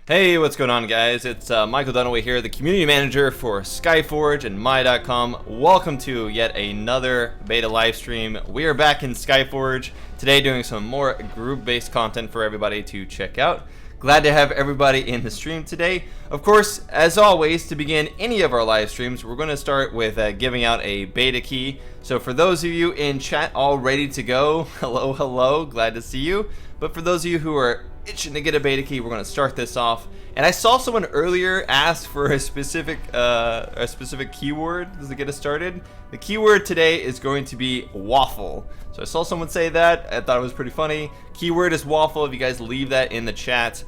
Hey, what's going on, guys? It's Michael Dunaway here, the community manager for Skyforge and My.com. Welcome to yet another beta live stream. We are back in Skyforge today doing some more group-based content for everybody to check out. Glad to have everybody in the stream today. Of course, as always, to begin any of our live streams, we're going to start with giving out a beta key. So for those of you in chat all ready to go, hello, glad to see you. But for those of you who are itching to get a beta key, we're going to start this off. And I saw someone earlier ask for a specific keyword to get us started. The keyword today is going to be waffle. So I saw someone say that. I thought it was pretty funny. Keyword is waffle. If you guys leave that in the chat,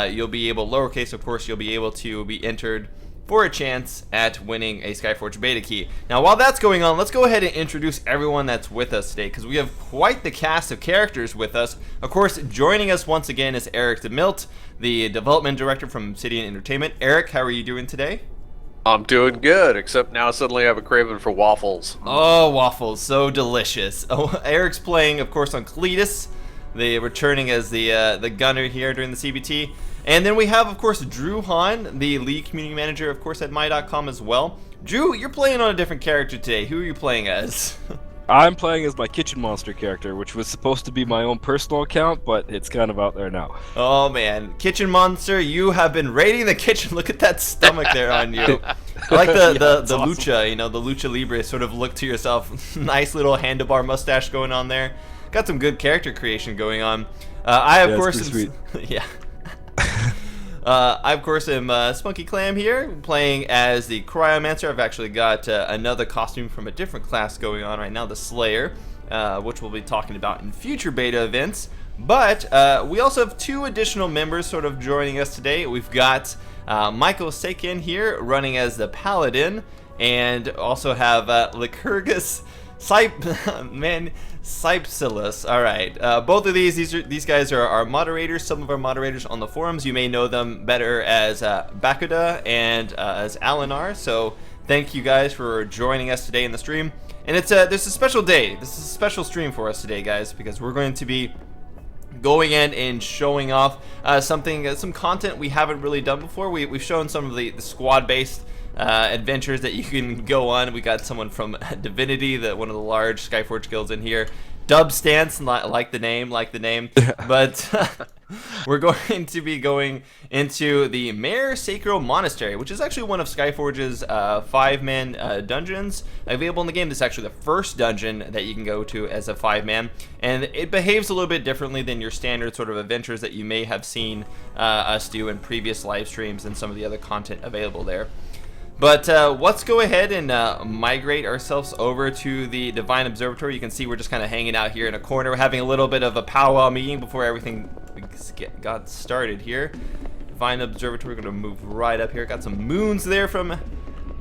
you'll be able, lowercase of course, you'll be able to be entered for a chance at winning a Skyforge beta key. Now, while that's going on, let's go ahead and introduce everyone that's with us today, because we have quite the cast of characters with us. Of course, joining us once again is Eric DeMilt, the development director from Obsidian Entertainment. Eric, how are you doing today? I'm doing good, except now suddenly I have a craving for waffles. Oh, waffles, so delicious. Oh, Eric's playing, of course, on Cletus, returning as the gunner here during the CBT. And then we have, of course, Drew Hahn, the lead community manager, of course, at My.com as well. Drew, you're playing on a different character today. Who are you playing as? I'm playing as my kitchen monster character, which was supposed to be my own personal account, but it's kind of out there now. Oh, man. Kitchen monster, you have been raiding the kitchen. Look at that stomach there on you. I like the awesome. lucha, you know, the lucha libre sort of look to yourself. Nice little handlebar mustache going on there. Got some good character creation going on. I, of course, sweet. Yeah. I, of course, am Spunky Clam here, playing as the Cryomancer. I've actually got another costume from a different class going on right now, the Slayer, which we'll be talking about in future beta events. But we also have two additional members sort of joining us today. We've got Michael Sakin here, running as the Paladin, and also have Lycurgus Cypsilus. All right, both of these guys are our moderators. Some of our moderators on the forums, you may know them better as Bakuda and as Alinar. So thank you guys for joining us today in the stream. And it's there's a special day. This is a special stream for us today, guys, because we're going to be going in and showing off some content we haven't really done before. We've shown some of the squad-based adventures that you can go on. We got someone from Divinity, one of the large Skyforge guilds in here. Dub Stance, like the name. But we're going to be going into the Mare Sacro Monastery, which is actually one of Skyforge's 5-man dungeons available in the game. This is actually the first dungeon that you can go to as a 5-man, and it behaves a little bit differently than your standard sort of adventures that you may have seen us do in previous live streams and some of the other content available there. But let's go ahead and migrate ourselves over to the Divine Observatory. You can see we're just kind of hanging out here in a corner. We're having a little bit of a powwow meeting before everything got started here. Divine Observatory, we're going to move right up here. Got some moons there from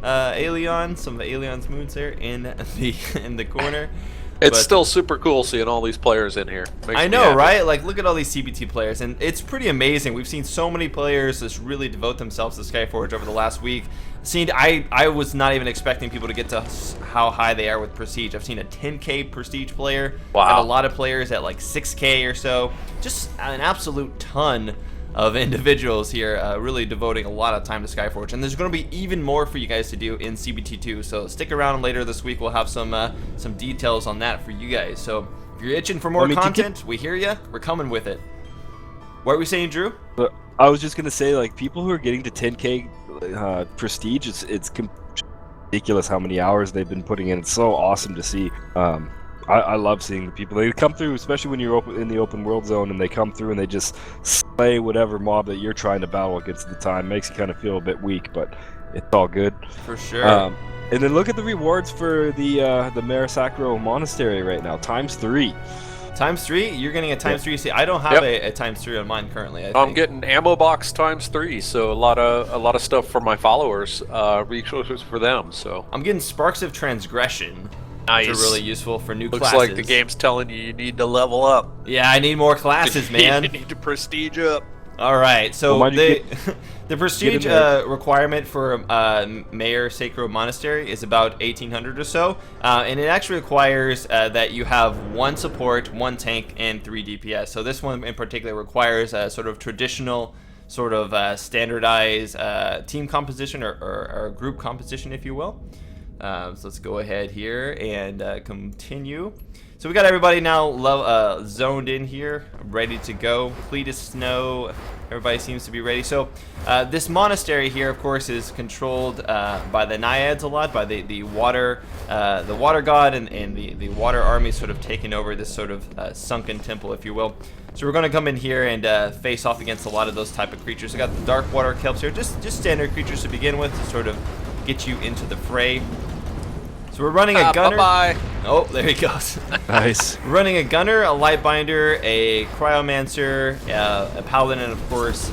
Aelion. Some of Aelion's moons there in the corner. It's still super cool seeing all these players in here. I know, right? Like, look at all these CBT players, and it's pretty amazing. We've seen so many players just really devote themselves to Skyforge over the last week. I was not even expecting people to get to how high they are with Prestige. I've seen a 10k Prestige player. Wow. Got a lot of players at like 6k or so. Just an absolute ton of individuals here really devoting a lot of time to Skyforge, and there's going to be even more for you guys to do in CBT2, so stick around. Later this week we'll have some details on that for you guys. So if you're itching for more content, we hear you. We're coming with it. What were we saying, Drew? I was just gonna say, like, people who are getting to 10k prestige, it's ridiculous how many hours they've been putting in. It's so awesome to see. I love seeing the people. They come through, especially when you're in the open world zone, and they come through and they just slay whatever mob that you're trying to battle against at the time. Makes you kind of feel a bit weak, but it's all good. For sure. And then look at the rewards for the Mare Sacro Monastery right now, ×3. ×3? You're getting a ×3. See, I don't have a ×3 on mine currently. I'm getting ammo box ×3, so a lot of stuff for my followers, resources for them. So I'm getting Sparks of Transgression. Nice. Which are really useful for new classes. classes. Looks like the game's telling you need to level up. Yeah, I need more classes, man. You need to prestige up. All right, so Well, the prestige requirement for Mare Sacro Monastery is about 1800 or so, and it actually requires that you have 1 support, 1 tank, and 3 DPS. So this one in particular requires a sort of traditional sort of standardized team composition or group composition, if you will. So let's go ahead here and continue. So we got everybody now zoned in here, ready to go. Cletus Snow, everybody seems to be ready. So this monastery here, of course, is controlled by the Naiads a lot, by the water god and the water army, sort of taking over this sort of sunken temple, if you will. So we're going to come in here and face off against a lot of those type of creatures. We got the dark water kelps here, just standard creatures to begin with, to sort of get you into the fray. So we're running a gunner. Bye-bye. Oh, there he goes. Nice. We're running a gunner, a lightbinder, a cryomancer, a paladin, and of course,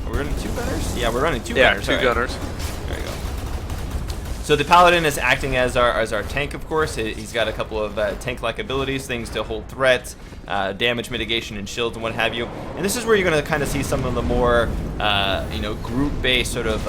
we're running 2 gunners? Yeah, we're running 2 gunners. Yeah, 2 gunners. There you go. So the paladin is acting as our tank, of course. He's got a couple of tank-like abilities, things to hold threats, damage mitigation, and shields, and what have you. And this is where you're going to kind of see some of the more, group-based sort of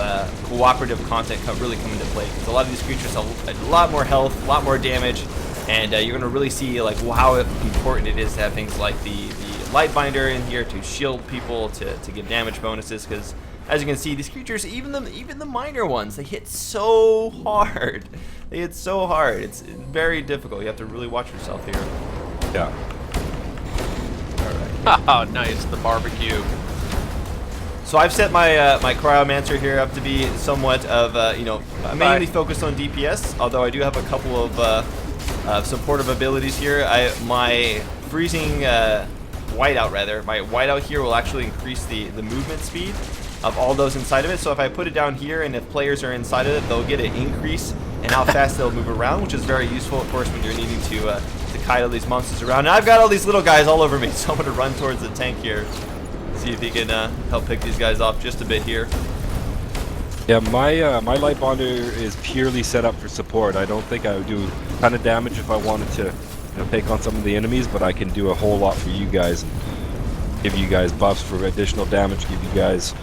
cooperative content really come into play. Because a lot of these creatures have a lot more health, a lot more damage, and you're going to really see like how important it is to have things like the lightbinder in here to shield people, to give damage bonuses. Because as you can see, these creatures, even the minor ones, they hit so hard. They hit so hard. It's very difficult. You have to really watch yourself here. Yeah. Oh, nice, the barbecue. So I've set my my cryomancer here up to be somewhat of mainly focused on DPS. Although I do have a couple of supportive abilities here. My freezing whiteout rather. My whiteout here will actually increase the movement speed of all those inside of it. So if I put it down here, and if players are inside of it, they'll get an increase in how fast they'll move around, which is very useful, of course, when you're needing to kite all these monsters around. And I've got all these little guys all over me, so I'm going to run towards the tank here, see if he can help pick these guys off just a bit here. Yeah, my light bonder is purely set up for support. I don't think I would do a ton of damage if I wanted to take on some of the enemies, but I can do a whole lot for you guys and give you guys buffs for additional damage, give you guys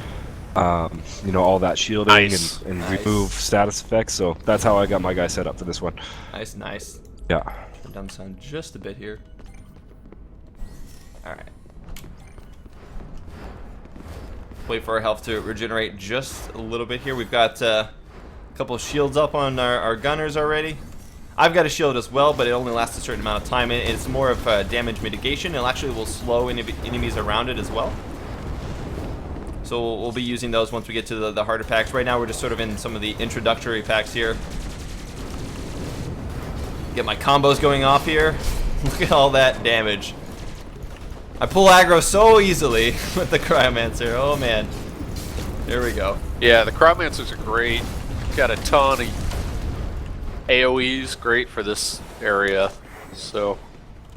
all that shielding and remove status effects. So that's how I got my guy set up for this one. Nice. Yeah. Turn down the sound just a bit here. Alright. Wait for our health to regenerate just a little bit here. We've got a couple of shields up on our gunners already. I've got a shield as well, but it only lasts a certain amount of time. It's more of damage mitigation. It actually will slow enemies around it as well. So we'll be using those once we get to the harder packs. Right now we're just sort of in some of the introductory packs here. Get my combos going off here. Look at all that damage. I pull aggro so easily with the cryomancer. Oh man. There we go. Yeah, the cryomancers are great. Got a ton of AoEs, great for this area. So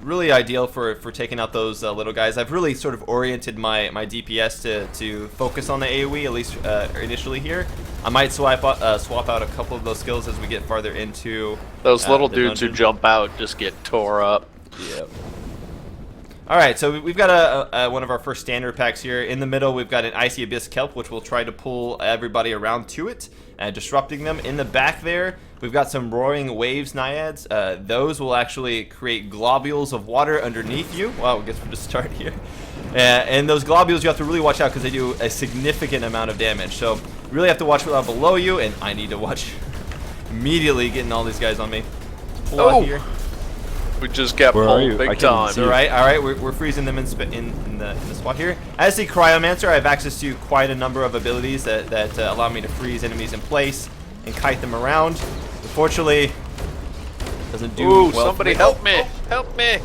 really ideal for taking out those little guys. I've really sort of oriented my DPS to focus on the AoE, at least initially here. I might swap out a couple of those skills as we get farther into those little dudes dungeon. who jump out just get tore up. Yep. All right, so we've got one of our first standard packs here. In the middle, we've got an Icy Abyss Kelp, which will try to pull everybody around to it, disrupting them. In the back there, we've got some Roaring Waves Naiads. Those will actually create globules of water underneath you. Wow, I guess we'll just start here. And those globules, you have to really watch out because they do a significant amount of damage. So you really have to watch what's below you, and I need to watch immediately getting all these guys on me. Pull out here. We just got pulled big time. All right, we're freezing them in the spot here. As the cryomancer, I have access to quite a number of abilities that allow me to freeze enemies in place and kite them around. Unfortunately, doesn't do well. Somebody help me! Help me!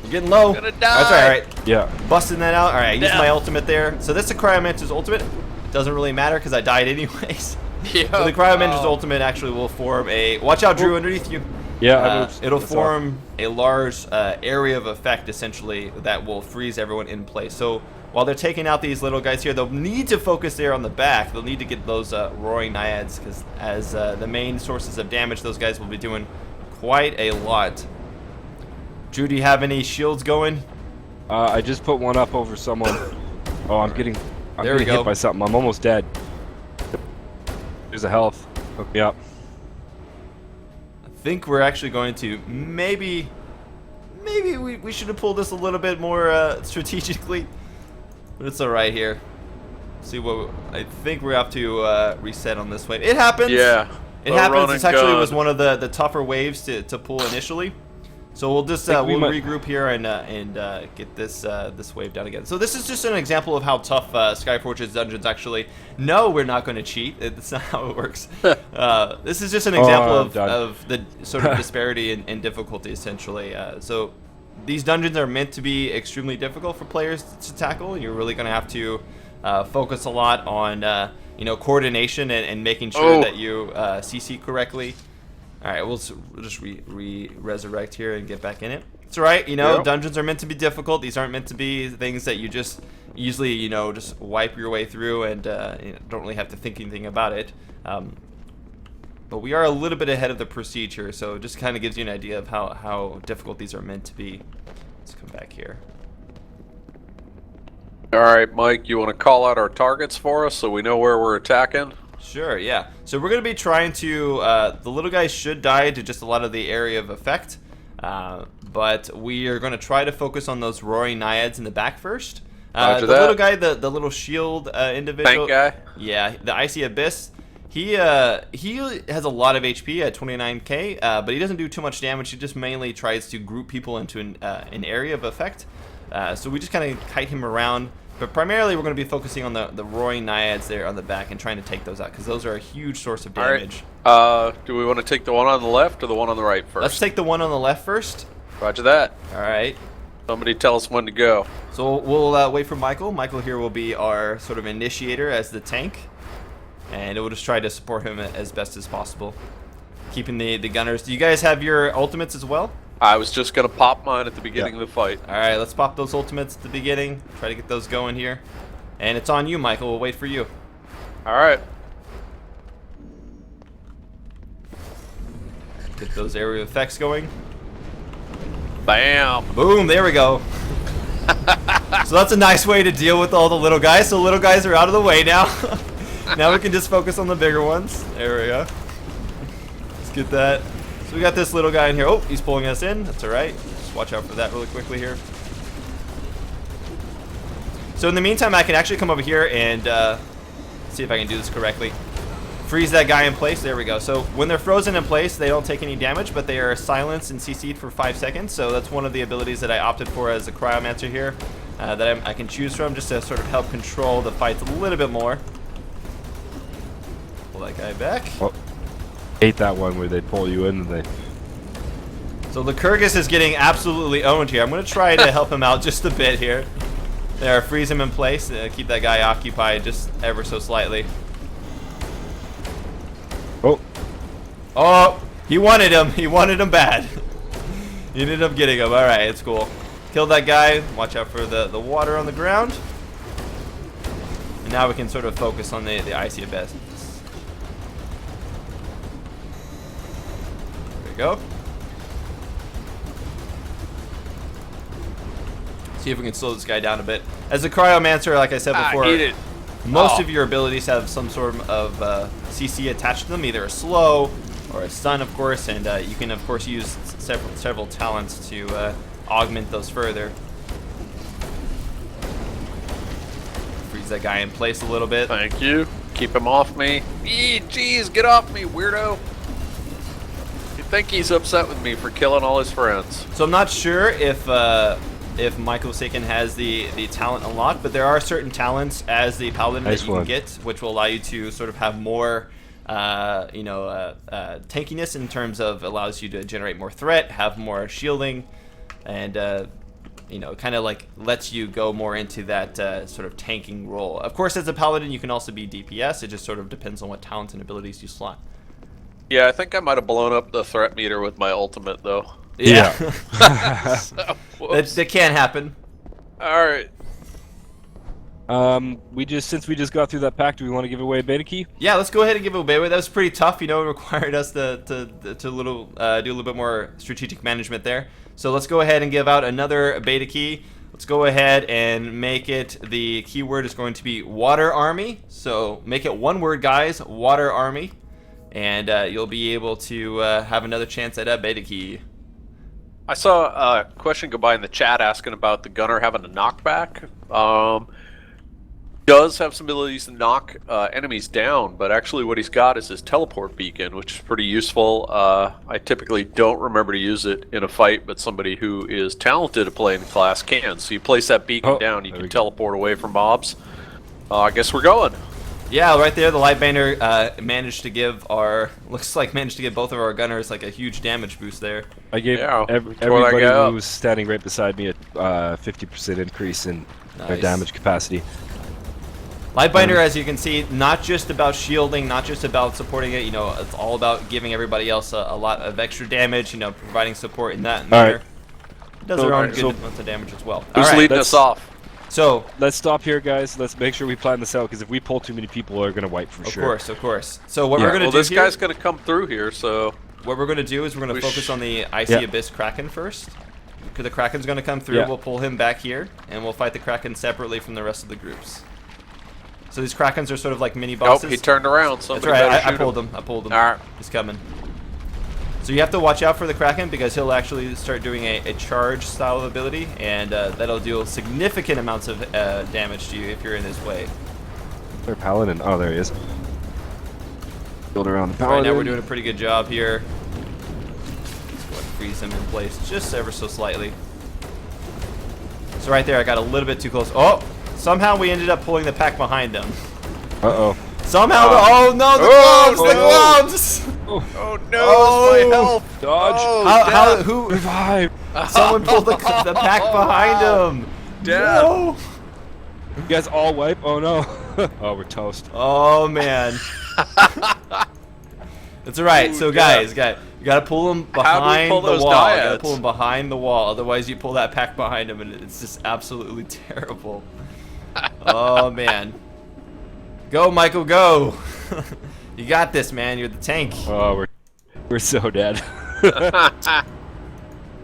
You're getting low. I'm gonna die. That's all right. Yeah. Busting that out. All right, use my ultimate there. So this is the cryomancer's ultimate. Doesn't really matter because I died anyways. Yeah. So the cryomancer's ultimate actually will form a. Watch out, Drew, underneath you. Yeah, it'll form a large area of effect, essentially, that will freeze everyone in place. So while they're taking out these little guys here, they'll need to focus there on the back. They'll need to get those Roaring Naiads, because as the main sources of damage, those guys will be doing quite a lot. Drew, do you have any shields going? I just put one up over someone. Oh, I'm getting hit by something. I'm almost dead. There's a health. Hook me up. I think we're actually going to maybe we should have pulled this a little bit more strategically, but it's all right here. see what I think we have to reset on this wave. It happens. Yeah. It happens. This actually was one of the tougher waves to pull initially. So we'll just we'll regroup here and get this this wave down again. So this is just an example of how tough Skyforge's dungeons actually. No, we're not going to cheat. That's not how it works. This is just an example of the sort of disparity in difficulty, essentially. So these dungeons are meant to be extremely difficult for players to tackle. You're really going to have to focus a lot on you know, coordination and making sure that you CC correctly. All right, we'll just resurrect here and get back in it. It's all right, you know, dungeons are meant to be difficult. These aren't meant to be things that you just easily, you know, just wipe your way through and you know, don't really have to think anything about it. But we are a little bit ahead of the prestige here, so it just kind of gives you an idea of how difficult these are meant to be. Let's come back here. All right, Mike, you want to call out our targets for us so we know where we're attacking? Sure, yeah. So we're going to be trying to, the little guys should die to just a lot of the area of effect, but we are going to try to focus on those roaring naiads in the back first. The little guy, the little shield individual. Tank guy? Yeah, the Icy Abyss. He has a lot of HP at 29k, but he doesn't do too much damage. He just mainly tries to group people into an area of effect. So we just kind of kite him around. But primarily, we're going to be focusing on the roaring naiads there on the back and trying to take those out, because those are a huge source of damage. All right. Do we want to take the one on the left or the one on the right first? Let's take the one on the left first. Roger that. All right. Somebody tell us when to go. So we'll wait for Michael. Michael here will be our sort of initiator as the tank, and we'll just try to support him as best as possible, keeping the gunners. Do you guys have your ultimates as well? I was just going to pop mine at the beginning of the fight. All right, let's pop those ultimates at the beginning. Try to get those going here. And it's on you, Michael. We'll wait for you. All right. Get those area effects going. Bam. Boom, there we go. So that's a nice way to deal with all the little guys. So little guys are out of the way now. Now we can just focus on the bigger ones. There we go. Let's get that. So we got this little guy in here. Oh, he's pulling us in. That's all right. Just watch out for that really quickly here. So in the meantime, I can actually come over here and see if I can do this correctly. Freeze that guy in place. There we go. So when they're frozen in place, they don't take any damage, but they are silenced and CC'd for 5 seconds. So that's one of the abilities that I opted for as a cryomancer here that I can choose from, just to sort of help control the fights a little bit more. Pull that guy back. Oh, hate that one where they pull you in and they... So Lycurgus is getting absolutely owned here. I'm going to try to help him out just a bit here. There, freeze him in place. Keep that guy occupied just ever so slightly. Oh. Oh, he wanted him. He wanted him bad. He ended up getting him. All right, it's cool. Killed that guy. Watch out for the water on the ground. And now we can sort of focus on the Icy Abyss. There we go. See if we can slow this guy down a bit. As a cryomancer, like I said before, most of your abilities have some sort of CC attached to them, either a slow or a stun, of course, and you can, of course, use several talents to augment those further. Freeze that guy in place a little bit. Thank you. Keep him off me. Jeez, get off me, weirdo. You think he's upset with me for killing all his friends? So I'm not sure if Michael Sakin has the talent unlocked, but there are certain talents as the paladin that you can get, which will allow you to sort of have more, tankiness in terms of allows you to generate more threat, have more shielding, and kind of like lets you go more into that sort of tanking role. Of course, as a paladin, you can also be DPS. It just sort of depends on what talents and abilities you slot. Yeah, I think I might have blown up the threat meter with my ultimate, though. Yeah. So, that can happen. All right. Since we just got through that pack, do we want to give away a beta key? Yeah, let's go ahead and give it away. That was pretty tough. It required us to do a little bit more strategic management there. So let's go ahead and give out another beta key. Let's go ahead and make it, the keyword is going to be Water Army. So make it one word, guys, Water Army. And you'll be able to have another chance at a beta key. I saw a question go by in the chat asking about the gunner having a knockback. does have some abilities to knock enemies down, but actually what he's got is his teleport beacon, which is pretty useful. I typically don't remember to use it in a fight, but somebody who is talented at playing the class can. So you place that beacon down, you can teleport away from mobs. I guess we're going. Yeah, right there, the Lightbender managed to give both of our gunners like a huge damage boost there. I gave everybody who was standing right beside me a 50% increase in their damage capacity. Lightbinder, as you can see, not just about shielding, not just about supporting it, you know, it's all about giving everybody else a lot of extra damage, you know, providing support in that manner. It does their own good amounts of damage as well. Who's leading us off? So let's stop here, guys. Let's make sure we plan this out, because if we pull too many people, we're gonna wipe for sure. Of course. So what we're gonna do this guy's gonna come through here. So what we're gonna do is we're gonna focus on the Icy Abyss Kraken first. Because the Kraken's gonna come through, we'll pull him back here, and we'll fight the Kraken separately from the rest of the groups. So these Krakens are sort of like mini bosses. Oh, he turned around. Somebody That's right. I pulled him. All right. He's coming. So you have to watch out for the Kraken, because he'll actually start doing a charge style of ability, and that'll deal significant amounts of damage to you if you're in his way. Their Paladin. Oh, there he is. Build around the Paladin. Right now we're doing a pretty good job here. Just go and freeze him in place just ever so slightly. So right there, I got a little bit too close. Oh! Somehow we ended up pulling the pack behind them. Uh-oh. Somehow the gloves! Oh no, my health! Dodge! Who revived? Someone pulled the pack behind him! Dad! No. You guys all wipe? Oh no. Oh, we're toast. Oh man. That's alright, so guys, you gotta pull them behind the wall. You gotta pull them behind the wall, otherwise you pull that pack behind them and it's just absolutely terrible. Oh man. Go, Michael, go! You got this, man. You're the tank. Oh, we're so dead.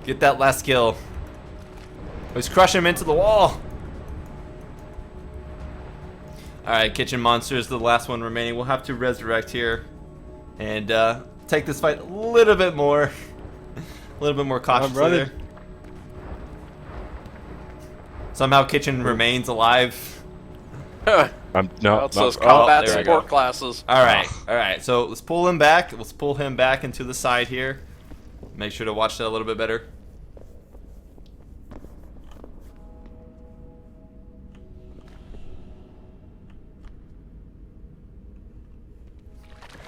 Get that last kill. Let's crush him into the wall. Alright, Kitchen Monsters, the last one remaining. We'll have to resurrect here and take this fight a little bit more. A little bit more cautiously there. Somehow Kitchen remains alive. No, those combat support classes. All right. So let's pull him back. Let's pull him back into the side here. Make sure to watch that a little bit better.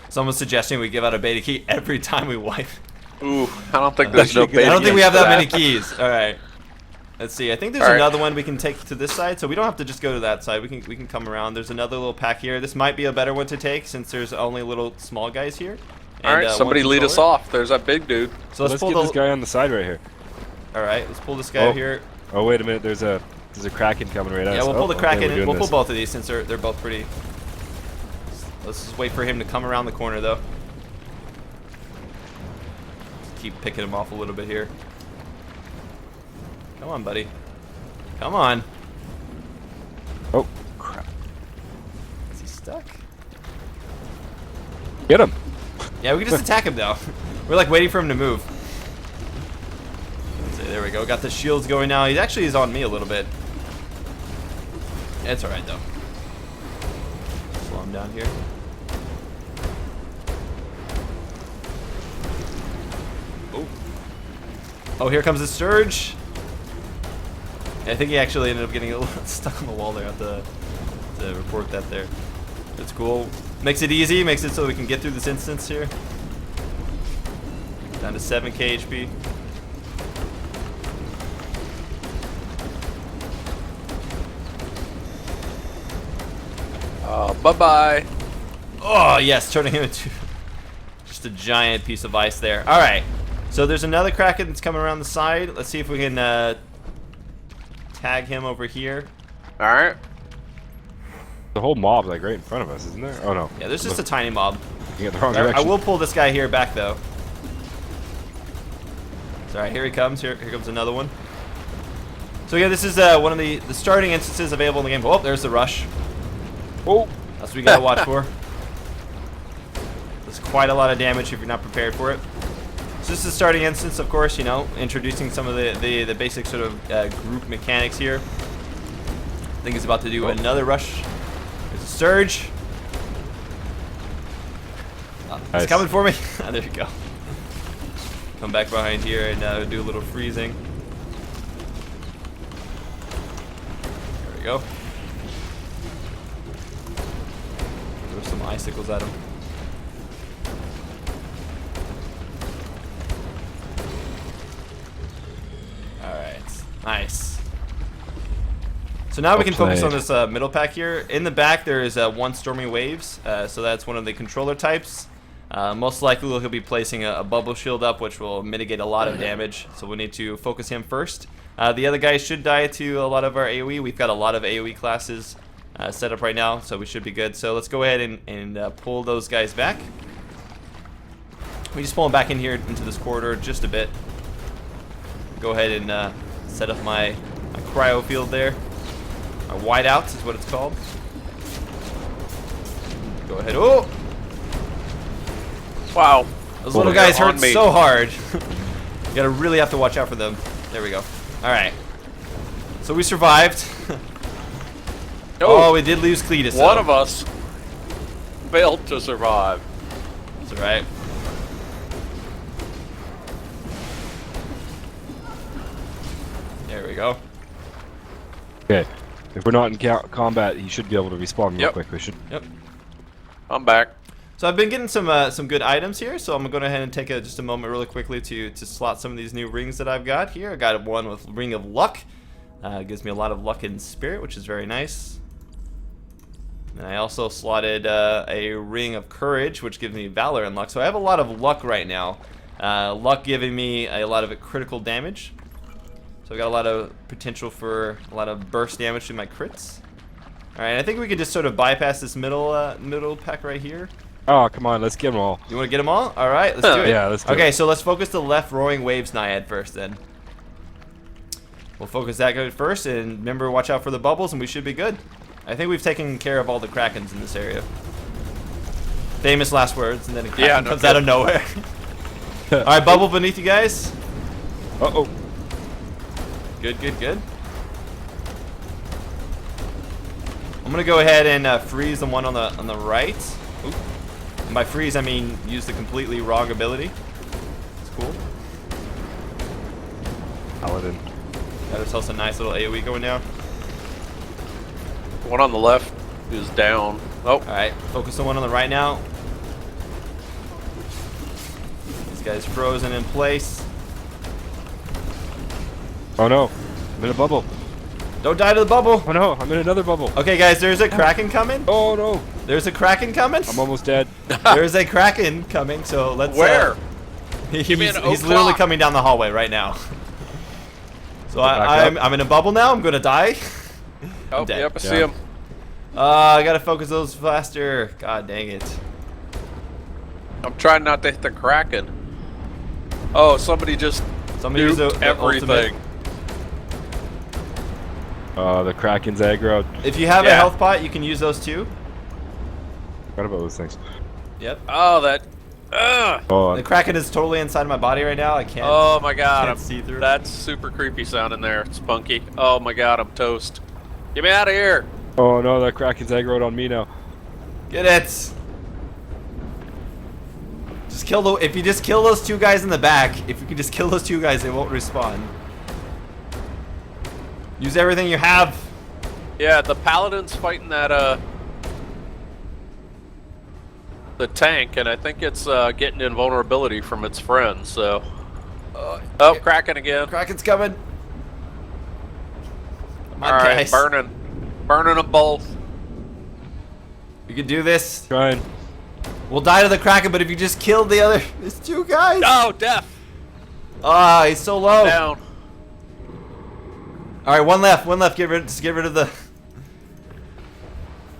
Someone's suggesting we give out a beta key every time we wipe. Ooh, I don't think there's no beta keys. I don't think we have that many keys. All right. Let's see. I think there's another one we can take to this side, so we don't have to just go to that side. We can come around. There's another little pack here. This might be a better one to take since there's only little small guys here. All right, somebody lead us off. There's that big dude. So let's pull this guy on the side right here. All right, let's pull this guy here. Oh wait a minute. There's a Kraken coming right at us. Yeah, we'll pull the Kraken. Okay, we'll pull both of these since they're both pretty. Let's just wait for him to come around the corner though. Just keep picking him off a little bit here. Come on, buddy. Come on. Oh, crap. Is he stuck? Get him. Yeah, we can just attack him though. We're like waiting for him to move. So there we go. Got the shields going now. He actually is on me a little bit. It's alright though. Slow him down here. Oh, here comes the surge. I think he actually ended up getting a little stuck on the wall there. I have to report that there. It's cool. Makes it easy. Makes it so we can get through this instance here. Down to 7k HP. Bye-bye. Oh, yes. Turning him into just a giant piece of ice there. All right. So there's another Kraken that's coming around the side. Let's see if we can tag him over here. All right. The whole mob's like right in front of us, isn't there? Oh no. Yeah, there's just a tiny mob. You get the wrong direction. I will pull this guy here back though. Sorry, here he comes. Here comes another one. So yeah, this is one of the starting instances available in the game. Oh, there's the rush. Oh, that's what we gotta watch for. There's quite a lot of damage if you're not prepared for it. So this is the starting instance, of course, you know, introducing some of the basic sort of group mechanics here. I think he's about to do another rush Surge. It's Nice. coming for me. There you go. Come back behind here and do a little freezing. There we go. Throw some icicles at him. Alright. Nice. So now we can focus on this middle pack here. In the back there is one Stormy Waves, so that's one of the controller types. Most likely he'll be placing a bubble shield up, which will mitigate a lot of damage, so we'll need to focus him first. The other guys should die to a lot of our AoE. We've got a lot of AoE classes set up right now, so we should be good. So let's go ahead and pull those guys back. We just pull them back in here into this corridor just a bit. Go ahead and set up my cryo field there. Our whiteouts is what it's called. Go ahead. Oh! Wow. Those little guys hurt so hard. You gotta really have to watch out for them. There we go. Alright. So we survived. Oh, we did lose Cletus. One of us failed to survive. That's alright. There we go. Okay. If we're not in combat, he should be able to respawn real quick. We should. Yep. I'm back. So I've been getting some good items here, so I'm going to go ahead and take just a moment really quickly to slot some of these new rings that I've got here. I got one with Ring of Luck. Gives me a lot of luck and spirit, which is very nice. And I also slotted a Ring of Courage, which gives me Valor and Luck. So I have a lot of luck right now. Luck giving me a lot of critical damage. So I've got a lot of potential for a lot of burst damage to my crits. Alright, I think we could just sort of bypass this middle pack right here. Oh, come on, let's get them all. You want to get them all? Alright, let's do it. Yeah, let's do Okay, it. so let's focus the left Roaring Waves Naiad first then. We'll focus that guy first, and remember, watch out for the bubbles, and we should be good. I think we've taken care of all the Krakens in this area. Famous last words, and then a Kraken comes out of nowhere. Alright, bubble beneath you guys. Uh-oh. Good, good, good. I'm gonna go ahead and freeze the one on the right. Oop. And by freeze, I mean use the completely wrong ability. It's cool. Paladin. Got ourselves a nice little AoE going now. One on the left is down. Oh. Alright, focus on one on the right now. This guy's frozen in place. Oh no, I'm in a bubble. Don't die to the bubble! Oh no, I'm in another bubble. Okay guys, there's a Kraken coming. Oh no. There's a Kraken coming. I'm almost dead. There's a Kraken coming, so let's... Where? He's literally coming down the hallway right now. So I'm in a bubble now, I'm gonna die. Oh, dead. yep, I see him. I gotta focus those faster. God dang it. I'm trying not to hit the Kraken. Oh, somebody just Somebody use nuked the everything. The Kraken's aggro. If you have a health pot, you can use those too. Forgot about those things. Yep. Oh, that. Oh, The Kraken is totally inside my body right now. I can't. Oh my god, can't see through. that's super creepy sounding there. It's spunky. Oh my god, I'm toast. Get me out of here. oh no, that Kraken's aggroed on me now. Get it. Just kill the. If you just kill those two guys in the back, if you can just kill those two guys, they won't respawn. Use everything you have. Yeah, the paladin's fighting that the tank, and I think it's getting invulnerability from its friends. So, oh, Kraken again. Kraken's coming. Come on, All right, guys. burning them both. You can do this. Trying. We'll die to the Kraken, but if you just kill the other, there's two guys. Oh, death. Ah, he's so low. Down. All right, one left. Just get rid of the.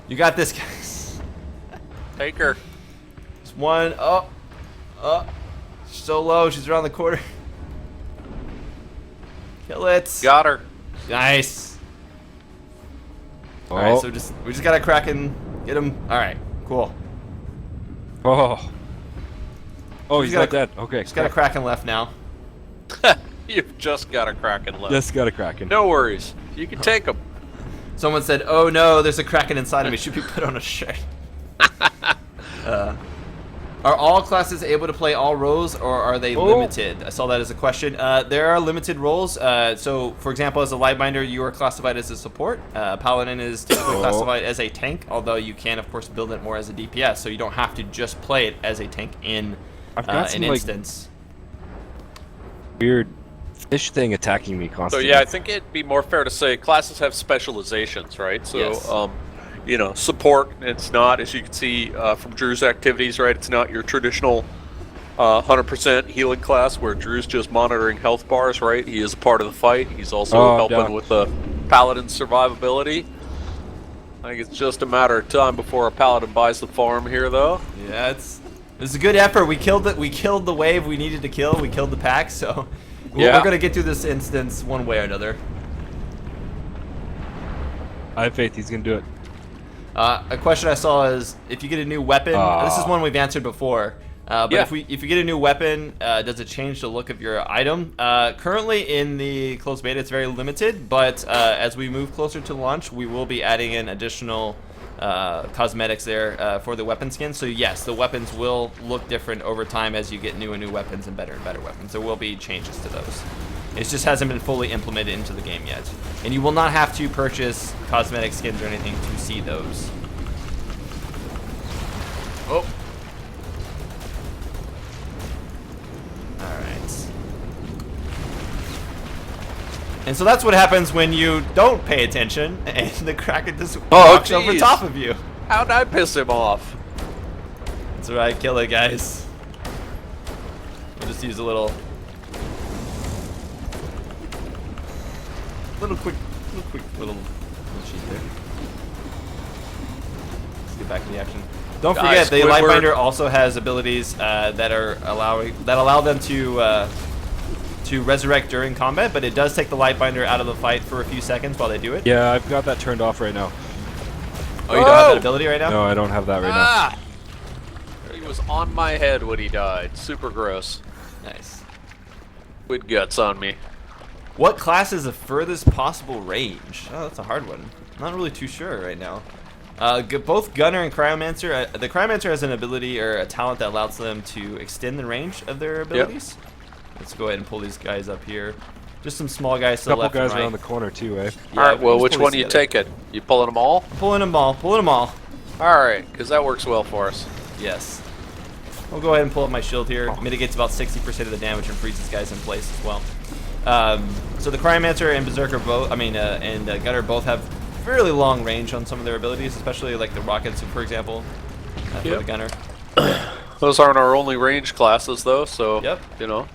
You got this, guys. Take her. Just one. Oh, she's so low. She's around the corner. Kill it. Got her. Nice. Oh. All right, so we just gotta crack and get him. All right, cool. Oh. Oh, We he's just not dead. Okay. Just got a Kraken left now. You've just got a Kraken left. Just got a Kraken. No worries. You can take them. Someone said, "Oh no, there's a Kraken inside of me. Should be put on a shirt." Are all classes able to play all roles, or are they limited? I saw that as a question. There are limited roles. So, for example, as a Lightbinder, you are classified as a support. Paladin is typically classified as a tank, although you can, of course, build it more as a DPS. So you don't have to just play it as a tank in an instance. Weird fish thing attacking me So constantly. yeah, I think it'd be more fair to say classes have specializations, right? So, Yes. you know, support, it's not, as you can see from Drew's activities, right? It's not your traditional 100% healing class where Drew's just monitoring health bars, right? He is a part of the fight. He's also helping with the Paladin's survivability. I think it's just a matter of time before a Paladin buys the farm here, though. Yeah, it's a good effort. We killed it. We killed the wave we needed to kill. We killed the pack. So we're gonna get through this instance one way or another. I have faith he's gonna do it. A question I saw is if you get a new weapon. This is one we've answered before. But if you get a new weapon, does it change the look of your item? Currently in the closed beta, it's very limited. But as we move closer to launch, we will be adding in additional cosmetics there for the weapon skin. So yes, the weapons will look different over time as you get new and new weapons and better weapons. There will be changes to those. It just hasn't been fully implemented into the game yet. And you will not have to purchase cosmetic skins or anything to see those. Oh. Alright. And so that's what happens when you don't pay attention and the Kraken just walks over top of you. How'd I piss him off? That's alright, kill it, guys. We'll just use a little quick little sheet there. Let's get back to the action. Don't forget, the Lightbinder also has abilities that allow them to resurrect during combat, but it does take the Lightbinder out of the fight for a few seconds while they do it. Yeah, I've got that turned off right now. Oh, you don't have that ability right now? No, I don't have that right now. He was on my head when he died. Super gross. Nice. Squid guts on me. What class is the furthest possible range? Oh, that's a hard one. I'm not really too sure right now. Both Gunner and Cryomancer. The Cryomancer has an ability or a talent that allows them to extend the range of their abilities. Yep. Let's go ahead and pull these guys up here. Just some small guys to the left and right. Couple guys around the corner too, eh? Yeah, Alright, well, which one are you taking? You pulling them all? Pulling them all. Pulling them all. Alright, because that works well for us. Yes. We'll go ahead and pull up my shield here. Mitigates about 60% of the damage and freezes guys in place as well. So the Cryomancer and Berserker both, and Gunner both have fairly long range on some of their abilities, especially like the rockets, for example, for the Gunner. Those aren't our only range classes, though, so, you know.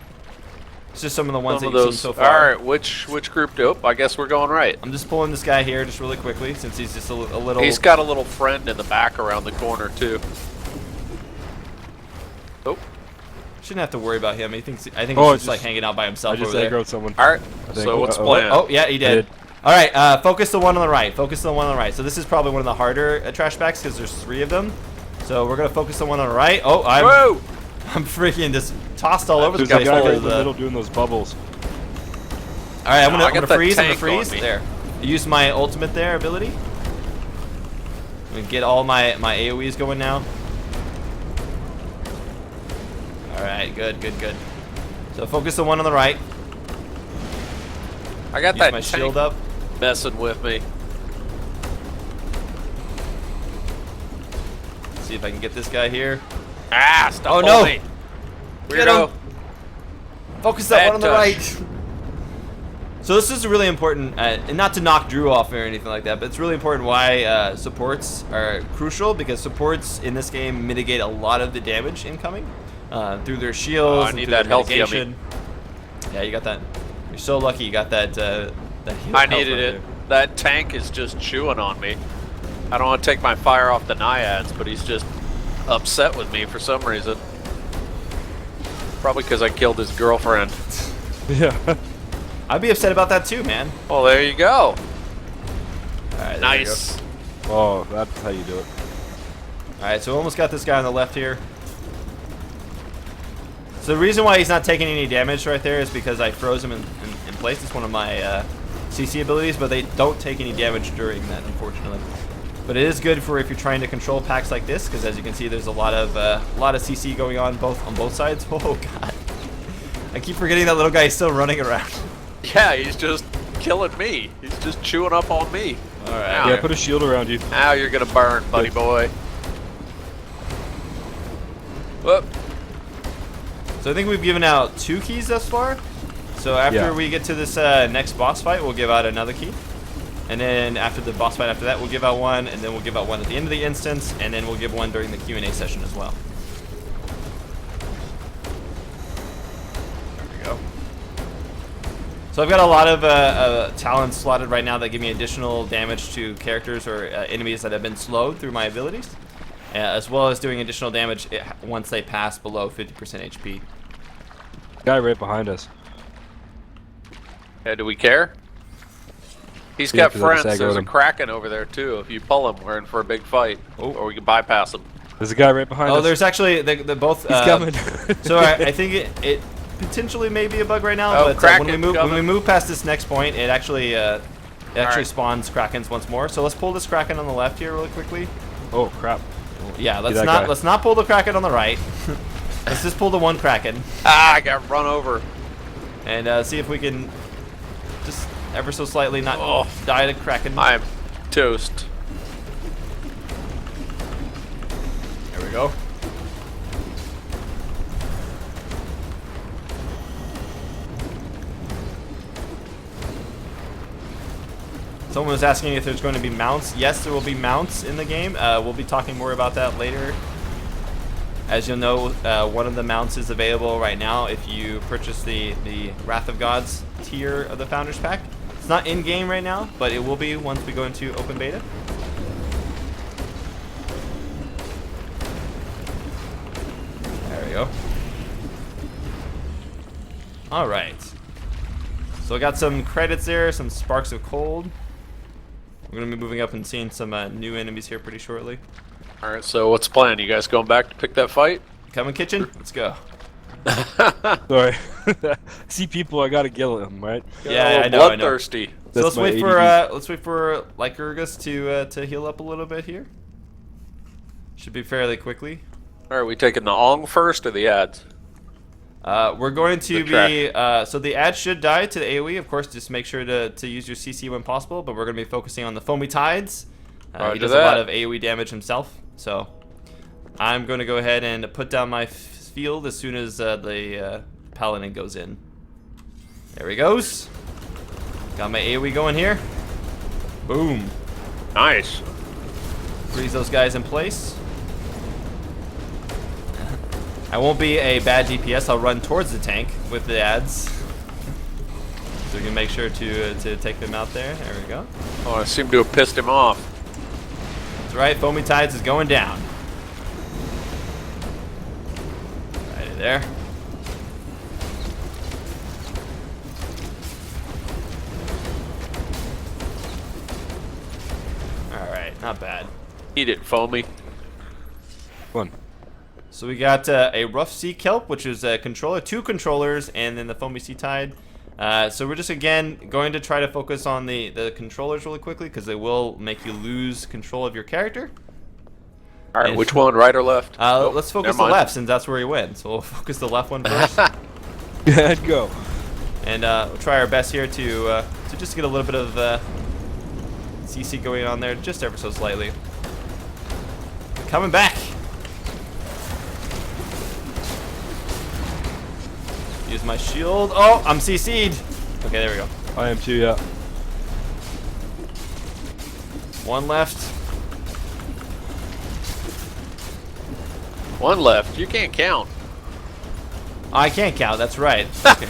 It's just some of the ones that you've seen so far. Alright, which group do? I guess we're going right. I'm just pulling this guy here just really quickly, since he's just a little... He's got a little friend in the back around the corner, too. Oh. Shouldn't have to worry about him. I think he's just like hanging out by himself over there. I just aggroed someone. Alright, so what's the plan? Oh, yeah, he did. Alright, focus the one on the right. Focus the one on the right. So this is probably one of the harder trash packs because there's 3 of them. So we're going to focus the one on the right. Oh, I'm freaking just tossed all over the place. There's a guy right in the middle doing those bubbles. Alright, I'm gonna freeze. I'm gonna freeze. There. Use my ultimate there ability. I'm gonna get all my AoEs going now. Alright, good. So focus the one on the right. I got my shield up. Messing with me. Let's see if I can get this guy here. Ah, stop me. Get him. Focus that one on the right. So this is really important, and not to knock Drew off or anything like that, but it's really important why supports are crucial, because supports in this game mitigate a lot of the damage incoming through their shields. I need that health yummy. Yeah, you got that. You're so lucky you got that. I needed it. That tank is just chewing on me. I don't want to take my fire off the Naiads, but he's just upset with me for some reason. Probably because I killed his girlfriend. Yeah. I'd be upset about that too, man. Well, there you go. Alright, nice. Oh, that's how you do it. Alright, so we almost got this guy on the left here. So the reason why he's not taking any damage right there is because I froze him in place. It's one of my CC abilities, but they don't take any damage during that, unfortunately. But it is good for if you're trying to control packs like this, because as you can see, there's a lot of CC going on both sides. Oh god, I keep forgetting that little guy is still running around. Yeah, he's just killing me. He's just chewing up on me. All right. Yeah, put a shield around you. Now you're gonna burn, buddy boy. Whoop. So I think we've given out 2 keys thus far. So after we get to this next boss fight, we'll give out another key. And then after the boss fight after that, we'll give out 1, and then we'll give out 1 at the end of the instance, and then we'll give 1 during the Q&A session as well. There we go. So I've got a lot of talents slotted right now that give me additional damage to characters or enemies that have been slowed through my abilities, as well as doing additional damage once they pass below 50% HP. Guy right behind us. Yeah, do we care? He's got friends. There's a Kraken over there too. If you pull him, we're in for a big fight. Oh. Or we can bypass him. There's a guy right behind us. Oh, there's actually the both. He's coming. So I think it potentially may be a bug right now, but when we move past this next point, it actually spawns Krakens once more. So let's pull this Kraken on the left here really quickly. Oh crap. Yeah, let's not pull the Kraken on the right. Let's just pull the one Kraken. Ah, I got run over. And see if we can just ever so slightly not die to Kraken. I'm toast. There we go. Someone was asking if there's going to be mounts. Yes, there will be mounts in the game. We'll be talking more about that later. As you'll know, one of the mounts is available right now if you purchase the Wrath of Gods tier of the Founders Pack. It's not in-game right now, but it will be once we go into open beta. There we go. Alright. So I got some credits there, some Sparks of Cold. We're going to be moving up and seeing some new enemies here pretty shortly. Alright, so what's the plan? You guys going back to pick that fight? Coming kitchen? Let's go. Sorry. See people, I gotta kill them, right? Yeah, I know. Bloodthirsty. So let's wait for Lycurgus to heal up a little bit here. Should be fairly quickly. Alright, we taking the Ong first or the ads? We're going to be so the ad should die to the AoE, of course. Just make sure to use your CC when possible. But we're going to be focusing on the Foamy Tides. He does a lot of AoE damage himself, so I'm going to go ahead and put down my field as soon as the Paladin goes in. There he goes. Got my AoE going here. Boom. Nice. Freeze those guys in place. I won't be a bad DPS. I'll run towards the tank with the ads. So we can make sure to take them out there. There we go. Oh, I seem to have pissed him off. That's right, Foamy Tides is going down. Right there. Alright, not bad. Eat it, Foamy. One. So we got a Rough Sea Kelp, which is a controller, 2 controllers, and then the Foamy Sea Tide. So we're just, again, going to try to focus on the controllers really quickly, because they will make you lose control of your character. Alright, which one, right or left? Let's focus the left, since that's where he went. So we'll focus the left one first. Yeah, go. And we'll try our best here to just get a little bit of CC going on there, just ever so slightly. Coming back. Use my shield. Oh, I'm CC'd. Okay, there we go. I am too, yeah. One left. One left. You can't count. I can't count. That's right. Okay.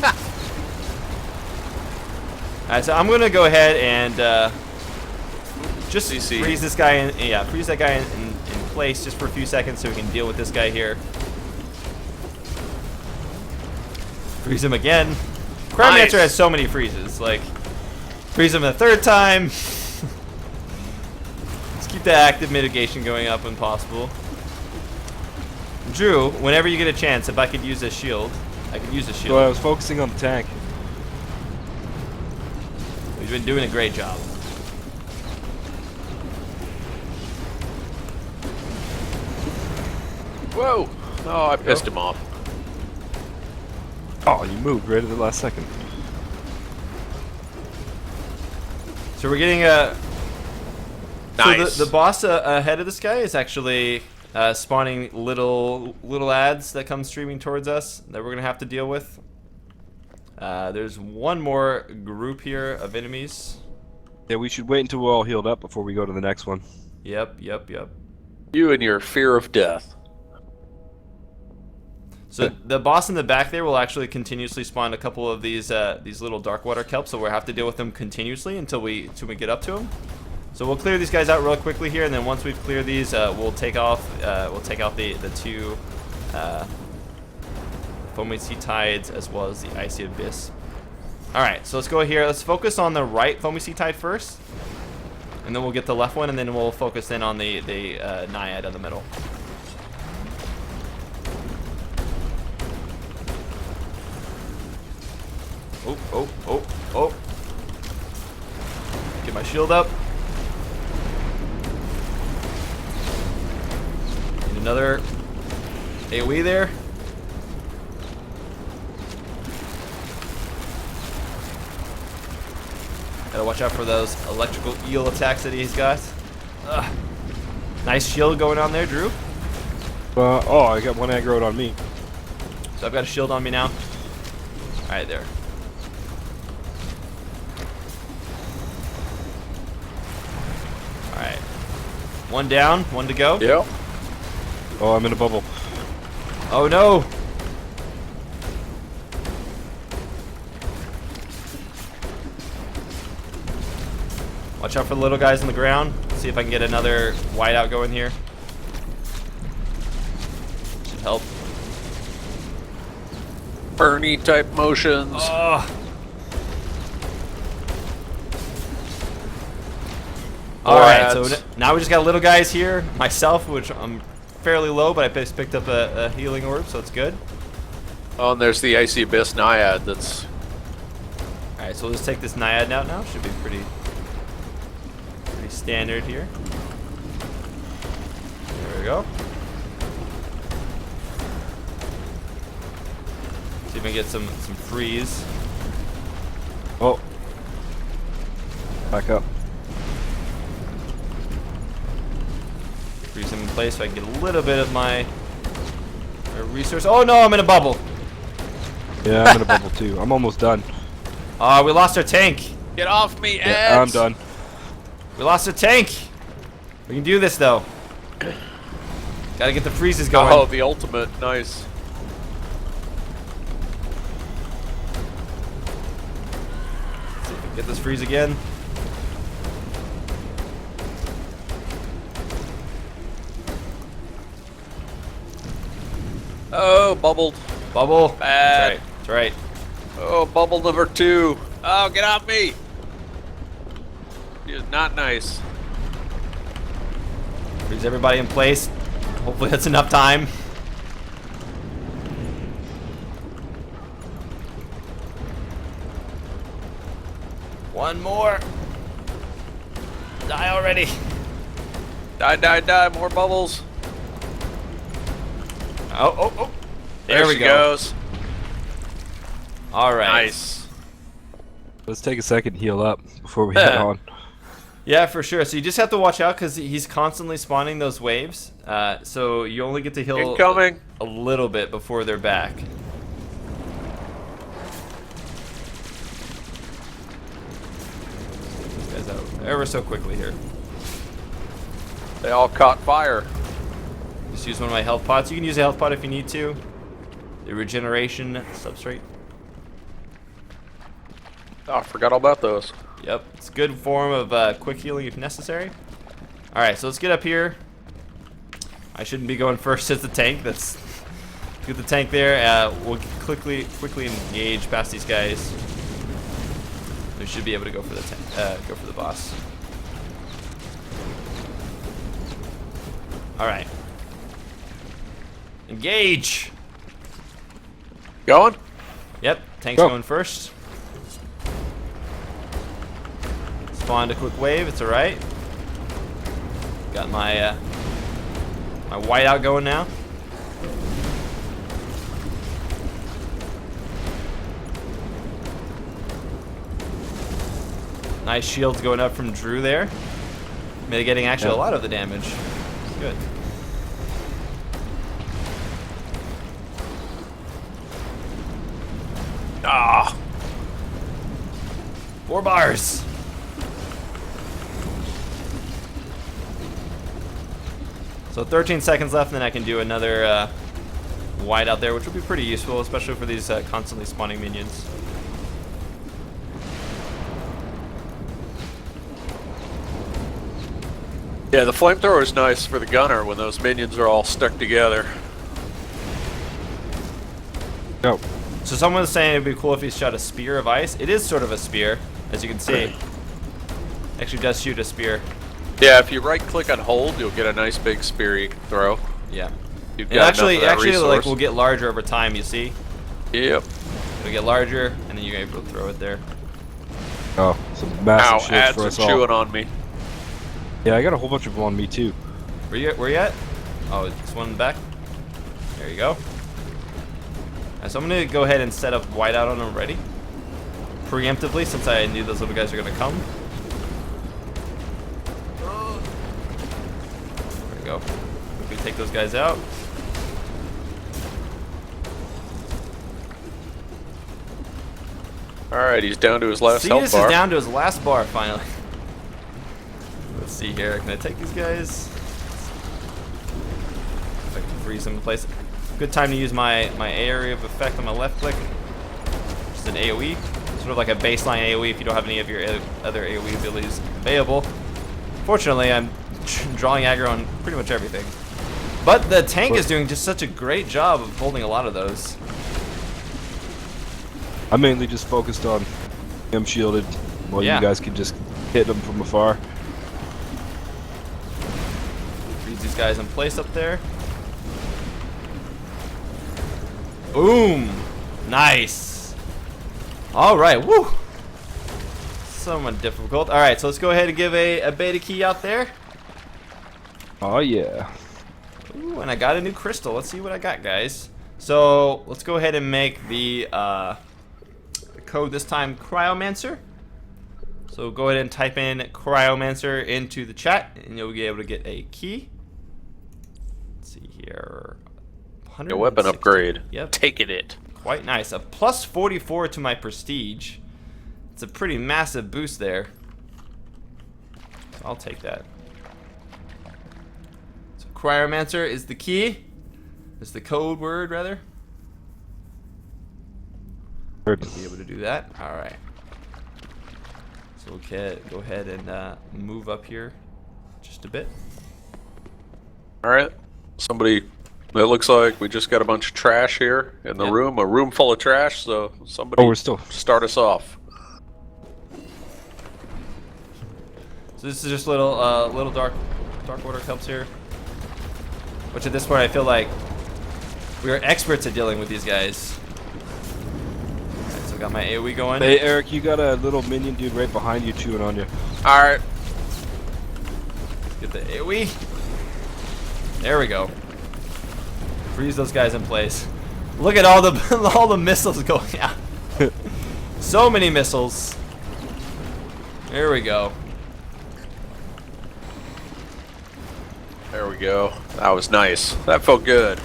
Alright, so I'm gonna go ahead and just CC. freeze this guy in. Yeah, freeze that guy in place just for a few seconds so we can deal with this guy here. Freeze him again. Cryomancer has so many freezes. Like, freeze him a 3rd time. Let's keep the active mitigation going up when possible. Drew, whenever you get a chance, if I could use a shield, I could use a shield. So I was focusing on the tank. He's been doing a great job. Whoa! Oh, I pissed him off. Oh, you moved right at the last second. So we're getting a... Nice. So the boss ahead of this guy is actually spawning little ads that come streaming towards us that we're gonna have to deal with. There's one more group here of enemies. Yeah, we should wait until we're all healed up before we go to the next one. Yep. You and your fear of death. So the boss in the back there will actually continuously spawn a couple of these little dark water kelps, so we'll have to deal with them continuously until we get up to them. So we'll clear these guys out real quickly here, and then once we've cleared these, we'll take out the two foamy sea tides as well as the icy abyss. All right, so let's go here. Let's focus on the right foamy sea tide first, and then we'll get the left one, and then we'll focus in on the naiad in the middle. Oh. Get my shield up. Need another AoE there. Gotta watch out for those electrical eel attacks that he's got. Ugh. Nice shield going on there, Drew. Oh, I got one aggroed on me. So I've got a shield on me now. Alright, there. Alright. One down, one to go. Yep. Oh, I'm in a bubble. Oh no! Watch out for the little guys on the ground. See if I can get another whiteout going here. Should help. Bernie type motions. Oh. More Alright, so ads. now we just got little guys here. Myself, which I'm fairly low, but I just picked up a healing orb, so it's good. Oh, and there's the icy abyss naiad. That's Alright, so we'll just take this naiad out now. Should be pretty standard here. There we go. See if we can get some freeze. Oh. Back up. Freeze him in place so I can get a little bit of my resource. Oh no, I'm in a bubble. Yeah, I'm in a bubble too. I'm almost done. We lost our tank. get off me, Yeah, Eds. I'm done. We lost our tank. We can do this though. Gotta get the freezes going. Oh, the ultimate, nice. Let's see if we can get this freeze again. Oh, bubbled. Bubble. Bad. That's right. Oh, bubble number 2. Oh, get off me. You're not nice. Freeze everybody in place. Hopefully that's enough time. One more. Die already. Die, die, die. More bubbles. Oh. There we she go. goes. All right. Nice. Let's take a second to heal up before we head on. Yeah, for sure. So you just have to watch out because he's constantly spawning those waves. So you only get to heal Incoming. a little bit before they're back. These guys out ever so quickly here. They all caught fire. Just use one of my health pots. You can use a health pot if you need to. The regeneration substrate. Oh, I forgot all about those. Yep, it's a good form of quick healing if necessary. All right, so let's get up here. I shouldn't be going first as the tank. Let's get the tank there. We'll quickly engage past these guys. We should be able to go for the boss. All right, engage. Going? Yep, tank's Go. going first. spawned a quick wave. It's all right. Got my my whiteout going now. Nice shields going up from Drew there. Mitigating actually a lot of the damage. It's good. Ah! 4 bars! So 13 seconds left, and then I can do another white out there, which will be pretty useful, especially for these constantly spawning minions. Yeah, the flamethrower is nice for the gunner when those minions are all stuck together. Go. So someone was saying it'd be cool if he shot a spear of ice. It is sort of a spear, as you can see. Actually does shoot a spear. Yeah, if you right-click on hold, you'll get a nice big spear you can throw. Yeah. You've And got actually enough of that resource. like will get larger over time, you see? Yep. It'll get larger, and then you're able to throw it there. Oh, some massive Ow, shields ads for are us all. chewing on me. Yeah, I got a whole bunch of them on me too. Where you at? Oh, it's one in the back. There you go. Alright, so I'm gonna go ahead and set up whiteout on them already. Preemptively, since I knew those little guys are gonna come. There we go. We can take those guys out. Alright, he's down to his last See, health this bar. is down to his last bar finally. Let's see here. Can I take these guys? If I can freeze them in place. Good time to use my area of effect on my left click. Just an AoE. Sort of like a baseline AoE if you don't have any of your other AoE abilities available. Fortunately, I'm drawing aggro on pretty much everything. But the tank is doing just such a great job of holding a lot of those. I mainly just focused on him shielded, while Yeah. you guys can just hit them from afar. Freeze these guys in place up there. Boom! Nice! Alright, woo! Somewhat difficult. Alright, so let's go ahead and give a beta key out there. Oh yeah. Ooh, and I got a new crystal. Let's see what I got, guys. So, let's go ahead and make the code this time Cryomancer. So go ahead and type in Cryomancer into the chat, and you'll be able to get a key. Let's see here. A weapon 160. upgrade. Yep. Taking it. Quite nice. A plus 44 to my prestige. It's a pretty massive boost there. So I'll take that. So Cryomancer is the key. Is the code word, rather. Heard. Be able to do that. All right. So we'll go ahead and move up here just a bit. Alright. Somebody, it looks like we just got a bunch of trash here in the room. A room full of trash, so somebody Oh, we're still. start us off. So this is just little dark order helps here. Which at this point I feel like we are experts at dealing with these guys. Alright, so I got my AoE going. Hey Eric, you got a little minion dude right behind you chewing on you. Alright. Get the AoE. There we go. Freeze those guys in place. Look at all the missiles going out. So many missiles. There we go. There we go. That was nice. That felt good.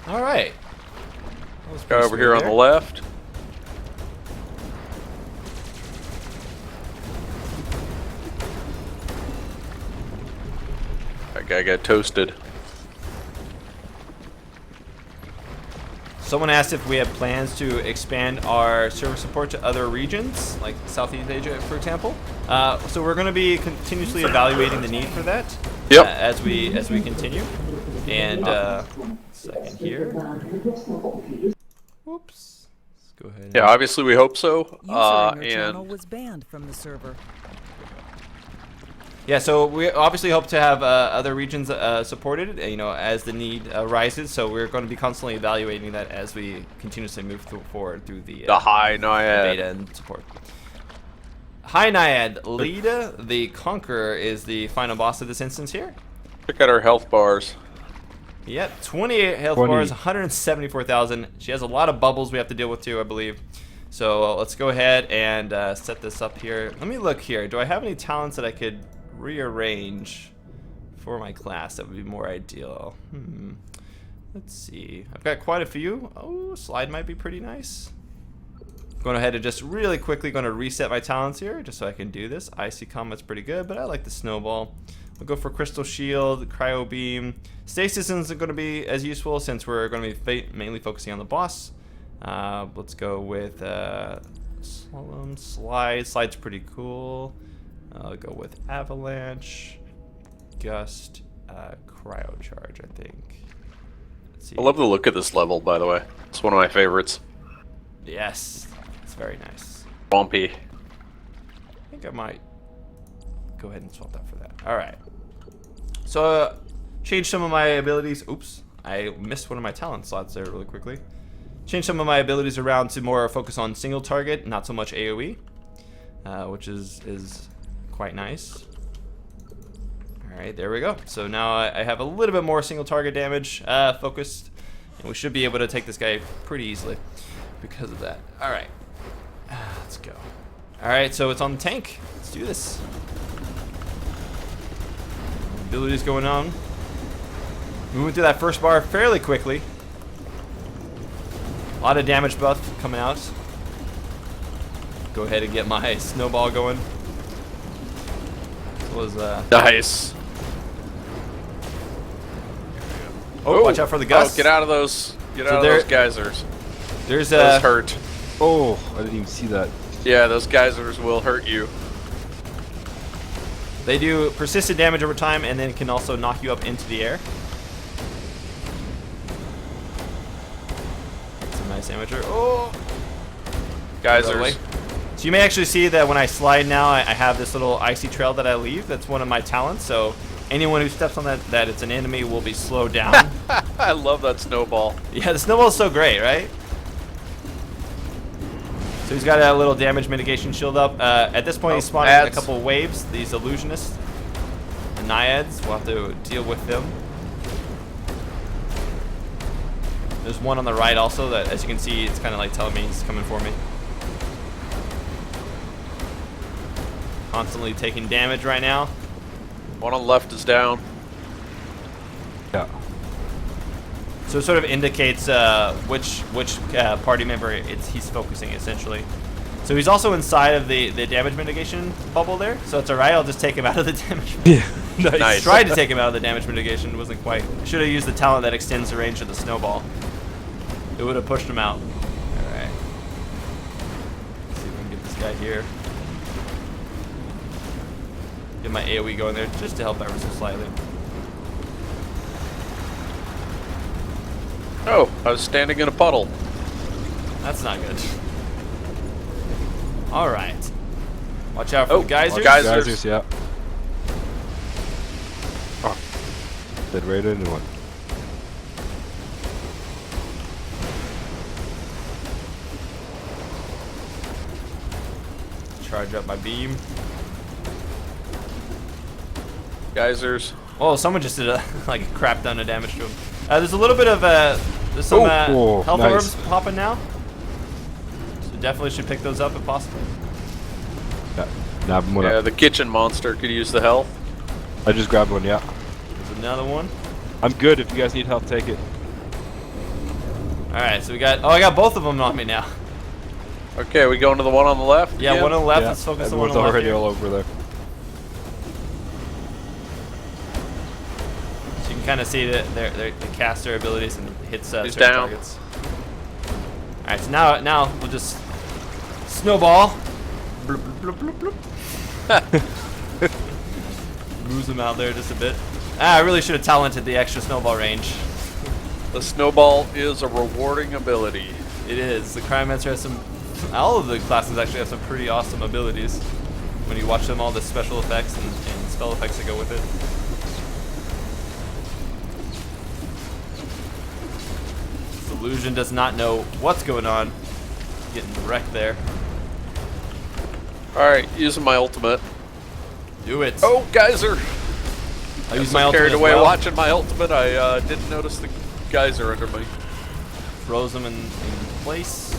All right. Go over here on the left. That guy got toasted. Someone asked if we have plans to expand our server support to other regions, like Southeast Asia, for example. So we're going to be continuously evaluating the need for that. Yep. As we continue. And second here. Whoops. Let's go ahead. Yeah, obviously we hope so. User in your channel And was banned from the server. Yeah, so we obviously hope to have other regions supported, you know, as the need arises. So we're going to be constantly evaluating that as we continuously move forward through the the high Naiad. beta and support. High Naiad, Leda the Conqueror is the final boss of this instance here. Check out her health bars. Yep, 28 health 20. bars, 174,000. She has a lot of bubbles we have to deal with too, I believe. So let's go ahead and set this up here. Let me look here. Do I have any talents that I could rearrange for my class that would be more ideal? Let's see. I've got quite a few. Oh, slide might be pretty nice. Going ahead and just really quickly going to reset my talents here just so I can do this. Icy Comet's pretty good, but I like the Snowball. We'll go for Crystal Shield, Cryo Beam. Stasis isn't going to be as useful since we're going to be mainly focusing on the boss. Let's go with Slalom Slide. Slide's pretty cool. I'll go with Avalanche, Gust, Cryo Charge, I think. Let's see. I love the look of this level, by the way. It's one of my favorites. Yes, it's very nice. Bumpy. I think I might go ahead and swap that for that. All right. So change some of my abilities. Oops, I missed one of my talent slots there really quickly. Change some of my abilities around to more focus on single target, not so much AoE, which is quite nice. All right, there we go. So now I have a little bit more single target damage focused, and we should be able to take this guy pretty easily because of that. All right, let's go. All right, so it's on the tank. Let's do this. Abilities going on. Moving through that first bar fairly quickly. A lot of damage buff coming out. Go ahead and get my snowball going. This was Nice. Oh, watch out for the gusts. Oh, get out of those. Get So out of those geysers. There's Those hurt. Oh, I didn't even see that. Yeah, those geysers will hurt you. They do persistent damage over time and then can also knock you up into the air. That's a nice amateur. Oh! Geysers. So you may actually see that when I slide now, I have this little icy trail that I leave. That's one of my talents. So anyone who steps on that it's an enemy will be slowed down. I love that snowball. Yeah, the snowball is so great, right? So he's got a little damage mitigation shield up. At this point, he's spawning a couple of waves. These illusionists, the naiads. We'll have to deal with them. There's one on the right also that, as you can see, it's kind of like telling me he's coming for me. Constantly taking damage right now. One on the left is down. Yeah. So it sort of indicates which party member he's focusing, essentially. So he's also inside of the damage mitigation bubble there. So it's alright, I'll just take him out of the damage. Yeah. Nice. Nice. Tried to take him out of the damage mitigation, wasn't quite. Should have used the talent that extends the range of the snowball. It would have pushed him out. Alright. Let's see if we can get this guy here. Get my AoE going there just to help ever so slightly. Oh, I was standing in a puddle. That's not good. Alright. Watch out for the geysers. Geysers, yeah. Oh. Did right into one. Charge up my beam. Geysers. Oh, someone just did like a crap ton of damage to him. There's a little bit of there's some health nice. orbs popping now. So definitely should pick those up if possible. Yeah. Nab him one Yeah, up. the kitchen monster could use the health. I just grabbed one, yeah. There's another one. I'm good. If you guys need help, take it. Alright, so we got, I got both of them on me now. Okay, we going to the one on the left? Yeah, again? one on the left. Yeah. Let's focus on one Everyone's on the left already here. all over there. So you can kind of see that they cast their abilities and hits certain down. targets. Alright, so now we'll just snowball. Bloop, bloop, bloop, bloop, bloop. Moves them out there just a bit. I really should have talented the extra snowball range. The snowball is a rewarding ability. It is. The Cryomancer has some... All of the classes actually have some pretty awesome abilities. When you watch them, all the special effects and spell effects that go with it. This illusion does not know what's going on. Getting wrecked there. Alright, using my ultimate. Do it. Oh, geyser! I use my ultimate Carried as away well. watching my ultimate. I didn't notice the geyser under me. Throws them in place.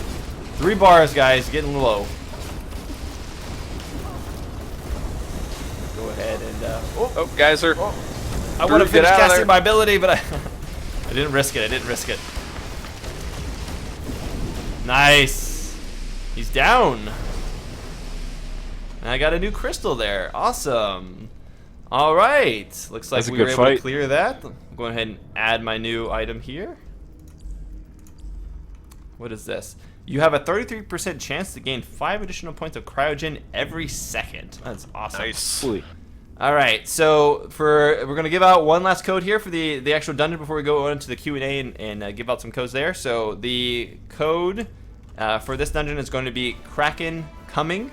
3 bars, guys, getting low. Go ahead and Oh, geyser. I would have Drew, get finished out of casting there. my ability, but I didn't risk it. I didn't risk it. Nice. He's down. And I got a new crystal there. Awesome. All right. Looks like That's a we were good able to fight. clear that. I'm going ahead and add my new item here. What is this? You have a 33% chance to gain 5 additional points of cryogen every second. That's awesome. Nice. Holy. All right, so we're gonna give out one last code here for the actual dungeon before we go into the Q&A and give out some codes there. So the code for this dungeon is going to be Kraken Coming,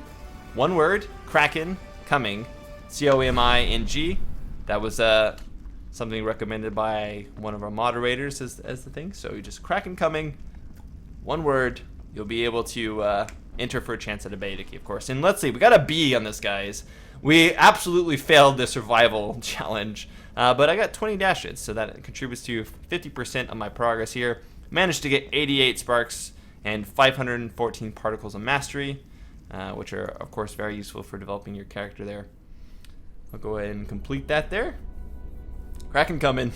one word, Kraken Coming, COMING. That was something recommended by one of our moderators as the thing. So you just Kraken Coming, one word. You'll be able to enter for a chance at a beta key, of course. And let's see, we got a B on this, guys. We absolutely failed the survival challenge, but I got 20 dashes, so that contributes to 50% of my progress here. Managed to get 88 sparks and 514 particles of mastery, which are, of course, very useful for developing your character there. I'll go ahead and complete that there. Kraken coming.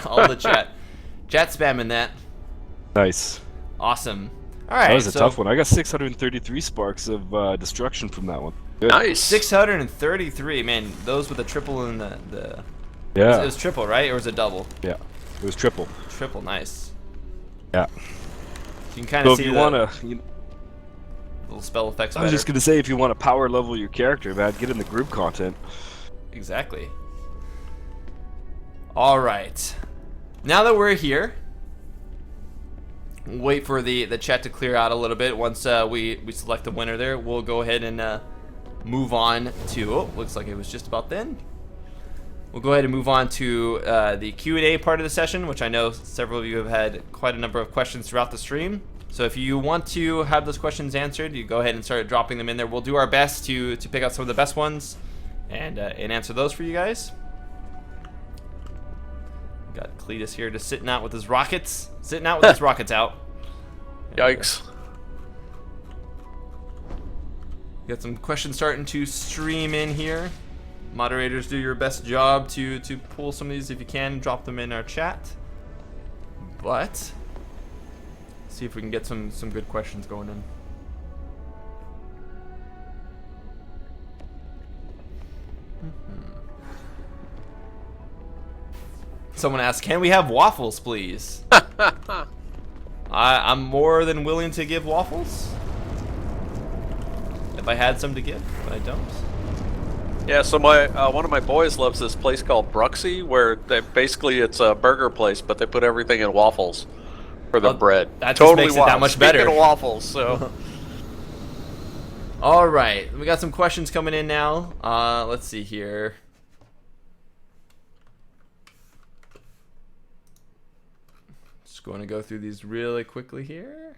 All the chat spamming that. Nice. Awesome. All right. That was a tough one. I got 633 sparks of destruction from that one. Good. Nice. 633, man. Those with the triple and the Yeah. It was triple, right? Or was it double? Yeah. It was triple. Triple, nice. Yeah. You can kind So of if see you the wanna, little spell effects I was better. just gonna say, if you want to power level your character, man, get in the group content. Exactly. All right. Now that we're here, we'll wait for the chat to clear out a little bit. Once we select the winner there, we'll go ahead and move on to, oh, looks like it was just about then. We'll go ahead and move on to the Q&A part of the session, which I know several of you have had quite a number of questions throughout the stream. So if you want to have those questions answered, you go ahead and start dropping them in there. We'll do our best to pick out some of the best ones and answer those for you guys. Got Cletus here just sitting out with his rockets. Sitting out with his rockets out. Yikes. Got some questions starting to stream in here. Moderators, do your best job to pull some of these if you can. Drop them in our chat. But see if we can get some good questions going in. Someone asked, can we have waffles, please? I'm more than willing to give waffles. If I had some to give, but I don't. Yeah, so my one of my boys loves this place called Bruxy, where basically it's a burger place, but they put everything in waffles for the Well, bread. that just makes it that wild. much Speaking better. of waffles, so All right, we got some questions coming in now. Let's see here. Just going to go through these really quickly here.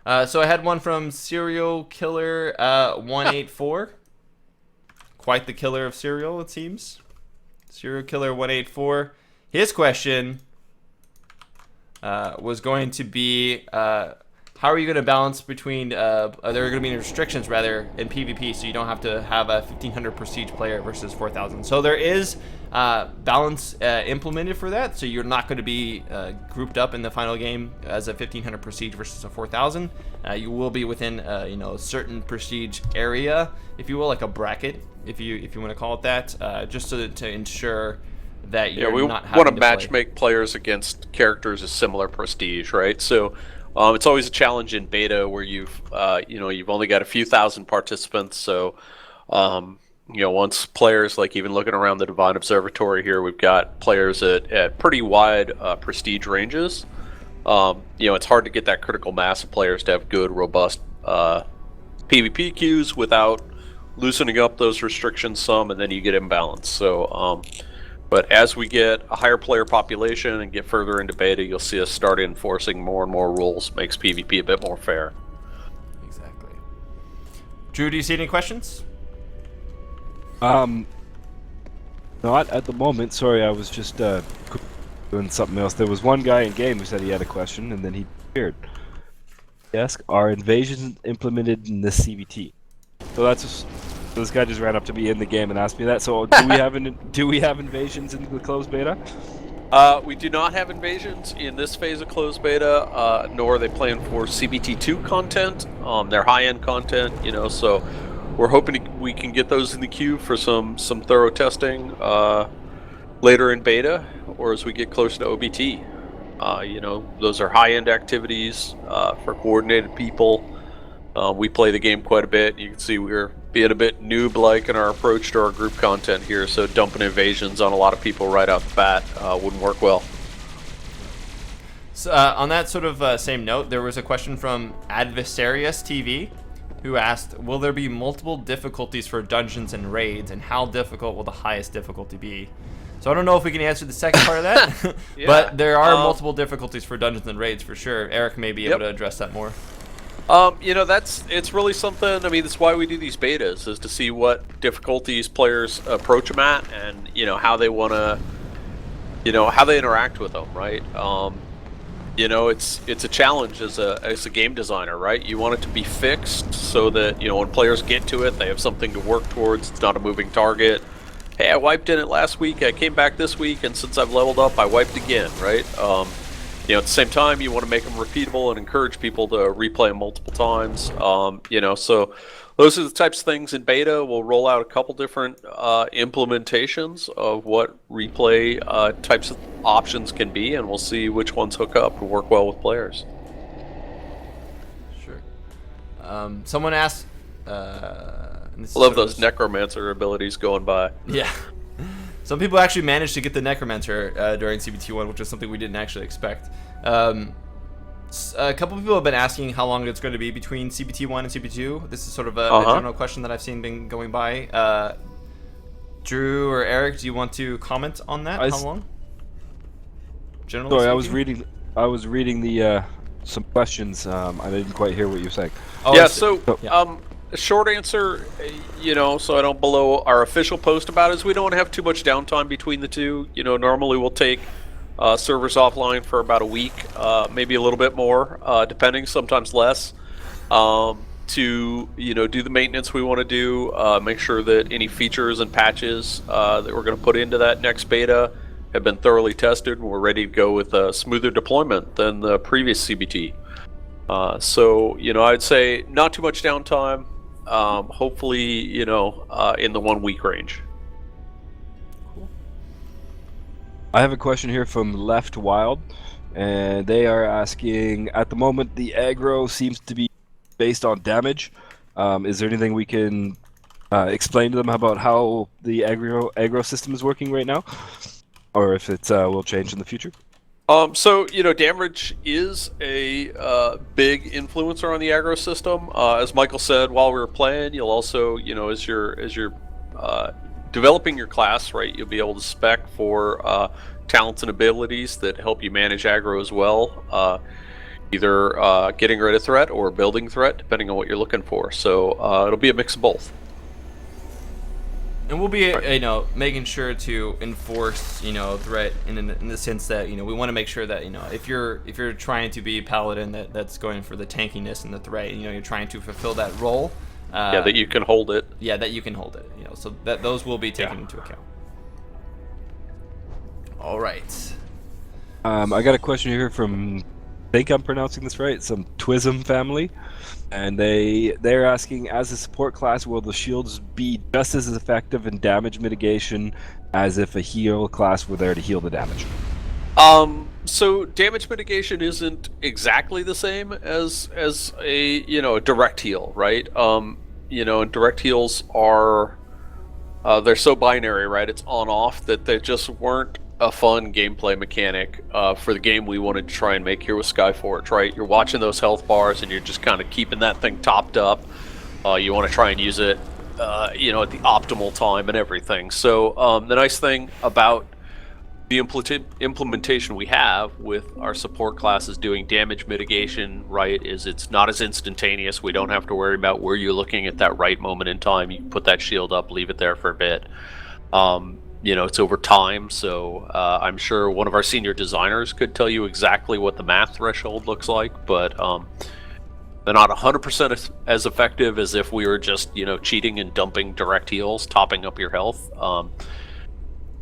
So I had one from Serial Killer 184. Quite the killer of cereal, it seems. Serial Killer 184. His question was going to be, how are you going to balance between, are there going to be restrictions, rather, in PvP, so you don't have to have a 1500 prestige player versus 4000. So there is balance implemented for that, so you're not going to be grouped up in the final game as a 1500 prestige versus a 4000. You will be within, a certain prestige area, if you will, like a bracket, if you want to call it that, just to ensure that you're we not having want to to match play. make players against characters of similar prestige, right? So it's always a challenge in beta where you've only got a few thousand participants. So once players, like even looking around the Divine Observatory here, we've got players at pretty wide prestige ranges. It's hard to get that critical mass of players to have good, robust PvP queues without loosening up those restrictions some, and then you get imbalance. So, but as we get a higher player population and get further into beta, you'll see us start enforcing more and more rules. Makes PvP a bit more fair. Exactly. Drew, do you see any questions? Not at the moment. Sorry, I was just doing something else. There was one guy in game who said he had a question, and then he disappeared. Yes, are invasions implemented in the CBT? So that's just, this guy just ran up to me in the game and asked me that. So do we have invasions in the closed beta? We do not have invasions in this phase of closed beta, nor are they planned for CBT2 content. They're high-end content, so we're hoping we can get those in the queue for some thorough testing later in beta, or as we get closer to OBT. Those are high-end activities for coordinated people. We play the game quite a bit. You can see we're being a bit noob-like in our approach to our group content here, so dumping invasions on a lot of people right out the bat wouldn't work well. So, on that sort of same note, there was a question from Adversarius TV, who asked, will there be multiple difficulties for dungeons and raids, and how difficult will the highest difficulty be? So I don't know if we can answer the second part of that, Yeah. but there are multiple difficulties for dungeons and raids for sure. Eric may be able to address that more. It's really something. I mean, that's why we do these betas, is to see what difficulties players approach them at, and how they want to, how they interact with them, right? It's a challenge as a game designer, right? You want it to be fixed so that when players get to it, they have something to work towards. It's not a moving target. Hey, I wiped in it last week. I came back this week, and since I've leveled up, I wiped again, right? At the same time, you want to make them repeatable and encourage people to replay them multiple times. So those are the types of things in beta. We'll roll out a couple different implementations of what replay types of options can be, and we'll see which ones hook up and work well with players. Sure. Someone asked... Love those necromancer abilities going by. Yeah. Some people actually managed to get the necromancer during CBT1, which is something we didn't actually expect. A couple people have been asking how long it's going to be between CBT1 and CBT2. This is sort of a general question that I've seen been going by. Drew or Eric, do you want to comment on that? How long? Generally Sorry, speaking? I was reading the some questions. I didn't quite hear what you were saying. The short answer, so I don't blow our official post about it, is we don't have too much downtime between the two. Normally we'll take servers offline for about a week, maybe a little bit more, depending, sometimes less, to do the maintenance we want to do, make sure that any features and patches that we're going to put into that next beta have been thoroughly tested, and we're ready to go with a smoother deployment than the previous CBT. I'd say not too much downtime. Hopefully, in the 1 week range. Cool. I have a question here from Left Wild, and they are asking, at the moment the aggro seems to be based on damage. Is there anything we can explain to them about how the aggro system is working right now? Or if it will change in the future? Damage is a big influencer on the aggro system. As Michael said while we were playing, you'll also, as you're developing your class, right, you'll be able to spec for talents and abilities that help you manage aggro as well. Either getting rid of threat or building threat, depending on what you're looking for. So it'll be a mix of both. And we'll be, making sure to enforce, threat in the sense that, we want to make sure that, if you're trying to be paladin that's going for the tankiness and the threat, you're trying to fulfill that role. That you can hold it. Yeah, that you can hold it. So that those will be taken into account. All right. I got a question here from, I think I'm pronouncing this right, some Twism family. And they're asking, as a support class, will the shields be just as effective in damage mitigation as if a heal class were there to heal the damage? So damage mitigation isn't exactly the same as a direct heal, right? And direct heals are they're so binary, right? It's on off that they just weren't a fun gameplay mechanic for the game we wanted to try and make here with Skyforge, right? You're watching those health bars and you're just kind of keeping that thing topped up. You want to try and use it, at the optimal time and everything. So the nice thing about the implementation we have with our support classes doing damage mitigation, right, is it's not as instantaneous. We don't have to worry about where you're looking at that right moment in time. You can put that shield up, leave it there for a bit. It's over time, so I'm sure one of our senior designers could tell you exactly what the math threshold looks like, but they're not 100% as effective as if we were just, cheating and dumping direct heals, topping up your health.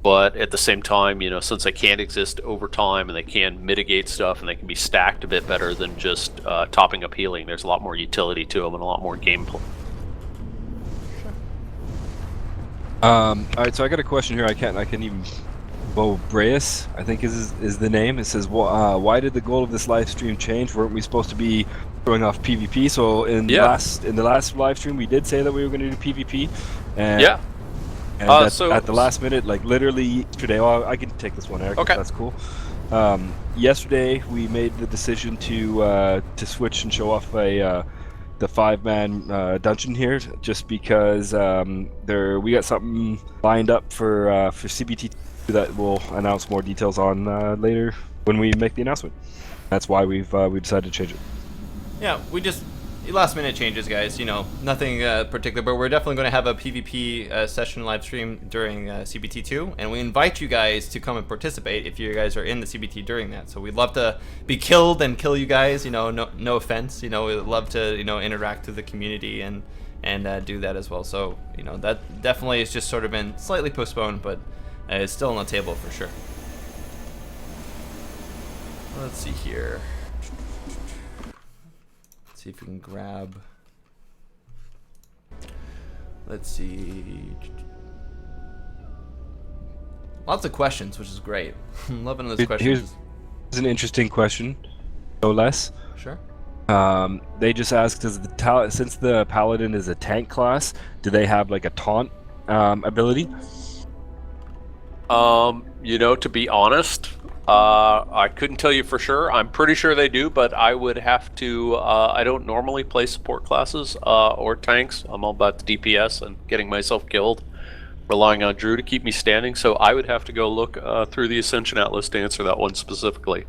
But at the same time, since they can exist over time and they can mitigate stuff and they can be stacked a bit better than just topping up healing, there's a lot more utility to them and a lot more gameplay. All right, so I got a question here. I can't even. Breas, I think is the name. It says, why did the goal of this live stream change? Weren't we supposed to be showing off PvP? So in the last live stream, we did say that we were going to do PvP. And yeah. And at the last minute, like literally yesterday, I can take this one, Eric. Okay. If that's cool. Yesterday, we made the decision to switch and show off the 5-man dungeon here, just because we got something lined up for CBT that we'll announce more details on later when we make the announcement. That's why we decided to change it. Yeah, we just last minute changes, guys. Nothing particular, but we're definitely going to have a PvP session live stream during CBT2, and we invite you guys to come and participate if you guys are in the CBT during that. So we'd love to be killed and kill you guys. No offense. We'd love to interact with the community and do that as well. So that definitely has just sort of been slightly postponed, but it's still on the table for sure. Let's see here. See if we can grab. Let's see. Lots of questions, which is great. I'm loving those questions. Here's an interesting question, no less. Sure. They just asked, since the paladin is a tank class, do they have like a taunt ability? To be honest, I couldn't tell you for sure. I'm pretty sure they do, but I would have to. I don't normally play support classes or tanks. I'm all about the DPS and getting myself killed, relying on Drew to keep me standing. So I would have to go look through the Ascension Atlas to answer that one specifically.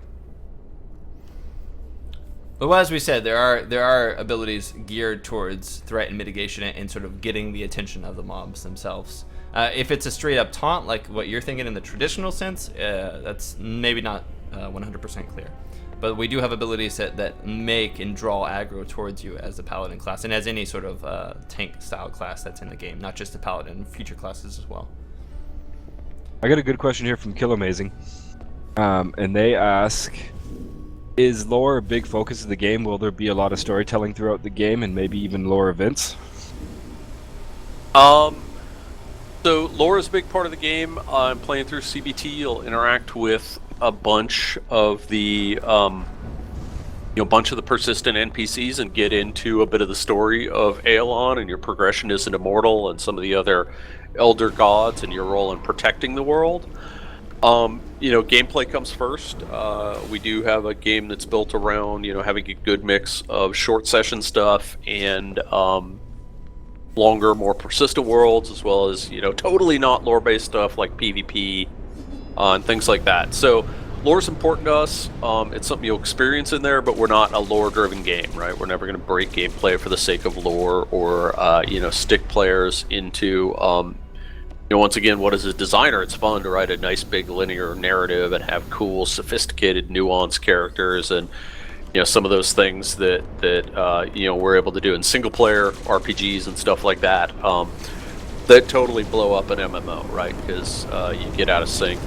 Well, as we said, there are abilities geared towards threat and mitigation and sort of getting the attention of the mobs themselves. If it's a straight up taunt, like what you're thinking in the traditional sense, that's maybe not 100% clear. But we do have abilities that make and draw aggro towards you as the paladin class, and as any sort of tank style class that's in the game, not just the paladin, future classes as well. I got a good question here from Kill Amazing, and they ask, is lore a big focus of the game? Will there be a lot of storytelling throughout the game and maybe even lore events? So lore is a big part of the game. I'm playing through CBT. You'll interact with a bunch of the, bunch of the persistent NPCs and get into a bit of the story of Aelon and your progression as an immortal and some of the other elder gods and your role in protecting the world. Gameplay comes first. We do have a game that's built around, having a good mix of short session stuff and longer, more persistent worlds, as well as, totally not lore-based stuff like PvP and things like that. So lore is important to us. It's something you'll experience in there, but we're not a lore-driven game, right? We're never going to break gameplay for the sake of lore or, stick players into... once again, what is a designer? It's fun to write a nice big linear narrative and have cool, sophisticated, nuanced characters and some of those things that we're able to do in single player RPGs and stuff like that. That totally blow up an MMO, right? Because you get out of sync,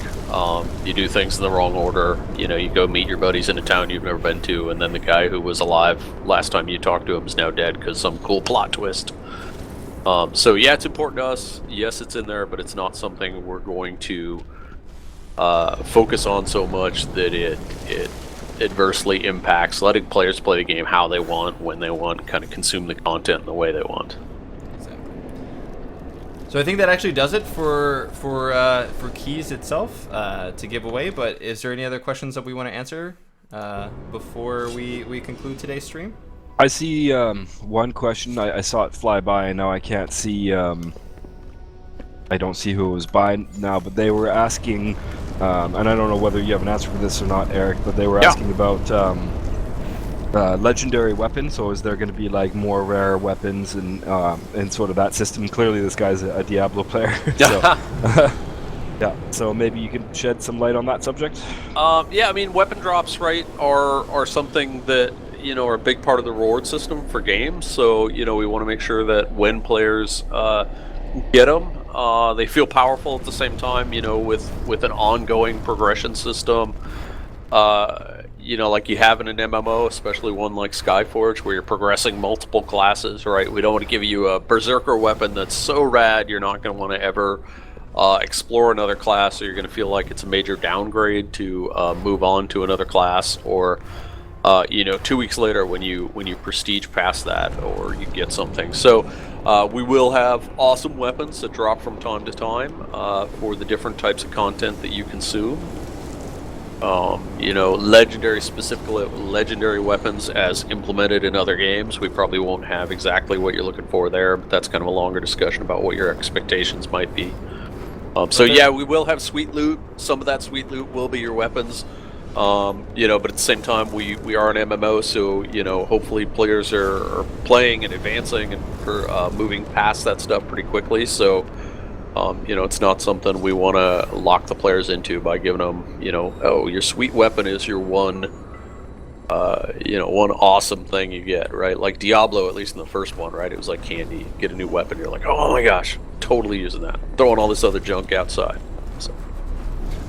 you do things in the wrong order. You go meet your buddies in a town you've never been to, and then the guy who was alive last time you talked to him is now dead because some cool plot twist. So yeah, it's important to us. Yes, it's in there, but it's not something we're going to focus on so much that it adversely impacts letting players play the game how they want, when they want, kind of consume the content the way they want. Exactly. So I think that actually does it for Keys itself to give away. But is there any other questions that we want to answer before we conclude today's stream? I see one question. I saw it fly by, and now I can't see. I don't see who it was by now, but they were asking and I don't know whether you have an answer for this or not, Eric, but they were asking about legendary weapons. So is there going to be like more rare weapons and sort of that system? Clearly, this guy's a Diablo player. So, yeah. So maybe you can shed some light on that subject. Yeah, I mean, weapon drops, right, are something that are a big part of the reward system for games. So we want to make sure that when players get them, they feel powerful at the same time. With an ongoing progression system. Like you have in an MMO, especially one like Skyforge, where you're progressing multiple classes, right? We don't want to give you a berserker weapon that's so rad you're not going to want to ever explore another class, or you're going to feel like it's a major downgrade to move on to another class, or 2 weeks later when you prestige past that, or you get something. So we will have awesome weapons that drop from time to time for the different types of content that you consume. Specifically legendary weapons as implemented in other games. We probably won't have exactly what you're looking for there, but that's kind of a longer discussion about what your expectations might be. Yeah, we will have sweet loot. Some of that sweet loot will be your weapons. But at the same time, we are an MMO, so hopefully players are playing and advancing and moving past that stuff pretty quickly. So it's not something we want to lock the players into by giving them, your sweet weapon is your one awesome thing you get, right? Like Diablo, at least in the first one, right? It was like candy. Get a new weapon, you're like, oh my gosh, totally using that. Throwing all this other junk outside.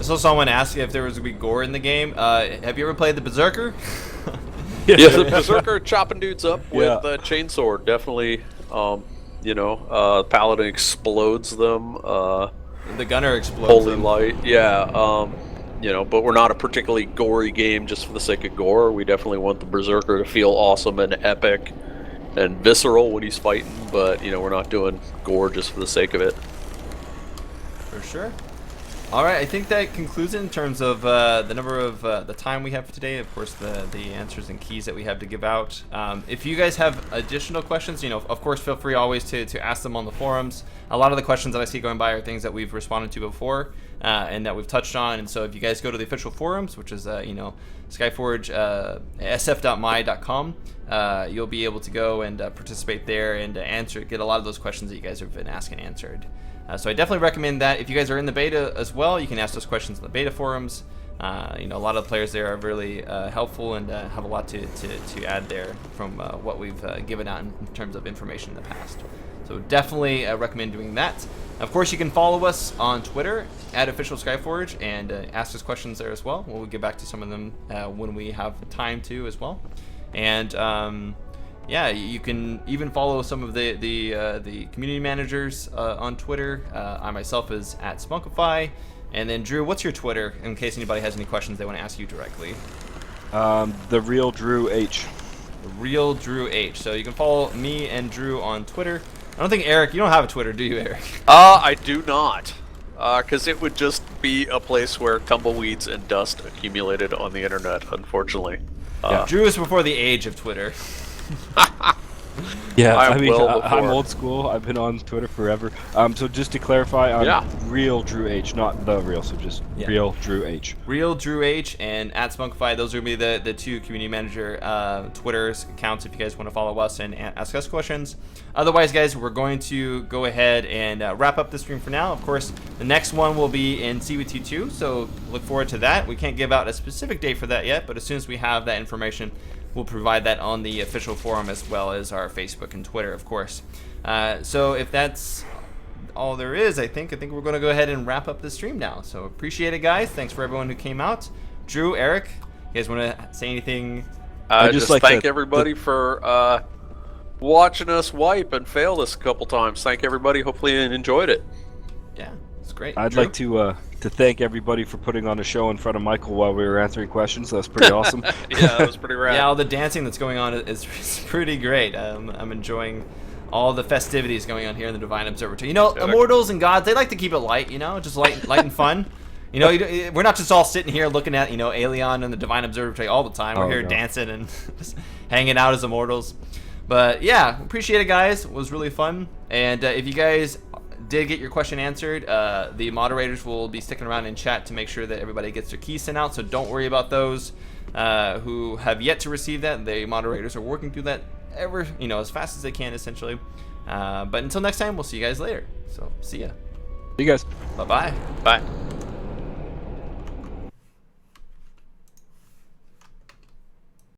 So someone asked if there was going to be gore in the game. Have you ever played the Berserker? Yeah, the Berserker chopping dudes up with a chainsaw, definitely. Paladin explodes them. The gunner explodes holy them. light, yeah. But we're not a particularly gory game just for the sake of gore. We definitely want the Berserker to feel awesome and epic and visceral when he's fighting, but we're not doing gore just for the sake of it. For sure. All right, I think that concludes it in terms of the number of the time we have for today. Of course, the answers and keys that we have to give out. If you guys have additional questions, of course, feel free always to ask them on the forums. A lot of the questions that I see going by are things that we've responded to before and that we've touched on. And so if you guys go to the official forums, which is Skyforge sf.my.com, you'll be able to go and participate there and get a lot of those questions that you guys have been asking answered. So I definitely recommend that. If you guys are in the beta as well, you can ask those questions in the beta forums. A lot of the players there are really helpful and have a lot to add there from what we've given out in terms of information in the past. So definitely recommend doing that. Of course, you can follow us on Twitter @official Skyforge and ask us questions there as well. We'll get back to some of them when we have time to as well. And yeah, you can even follow some of the community managers on Twitter. I myself is @Spunkify. And then Drew, what's your Twitter in case anybody has any questions they want to ask you directly? The real Drew H. The real Drew H. So you can follow me and Drew on Twitter. I don't think Eric, you don't have a Twitter, do you, Eric? I do not. Because it would just be a place where tumbleweeds and dust accumulated on the internet, unfortunately. Yeah, Drew is before the age of Twitter. Yeah, I'm old school. I've been on Twitter forever. So just to clarify, I'm real Drew H, not the real. So just real Drew H. Real Drew H and @Spunkify. Those are going to be the two community manager Twitter's accounts if you guys want to follow us and ask us questions. Otherwise, guys, we're going to go ahead and wrap up the stream for now. Of course, the next one will be in CWT2, so look forward to that. We can't give out a specific date for that yet, but as soon as we have that information, we'll provide that on the official forum as well as our Facebook and Twitter, of course. So if that's all there is, I think we're going to go ahead and wrap up the stream now. So appreciate it, guys. Thanks for everyone who came out. Drew, Eric, you guys want to say anything? Just like thank everybody for watching us wipe and fail this a couple times. Thank everybody. Hopefully you enjoyed it. Yeah, it's great. I'd like to thank everybody for putting on a show in front of Michael while we were answering questions. That's pretty awesome. Yeah, that was pretty rad. Yeah, all the dancing that's going on is pretty great. I'm enjoying all the festivities going on here in the Divine Observatory. Immortals and gods, they like to keep it light, just light and fun. We're not just all sitting here looking at, Aeon and the Divine Observatory all the time. We're here dancing and just hanging out as immortals. But yeah, appreciate it, guys. It was really fun. And if you guys did get your question answered, the moderators will be sticking around in chat to make sure that everybody gets their keys sent out, so don't worry about those who have yet to receive that. The moderators are working through that as fast as they can, essentially. But until next time, we'll see you guys later. So, see ya. See you guys. Bye-bye. Bye.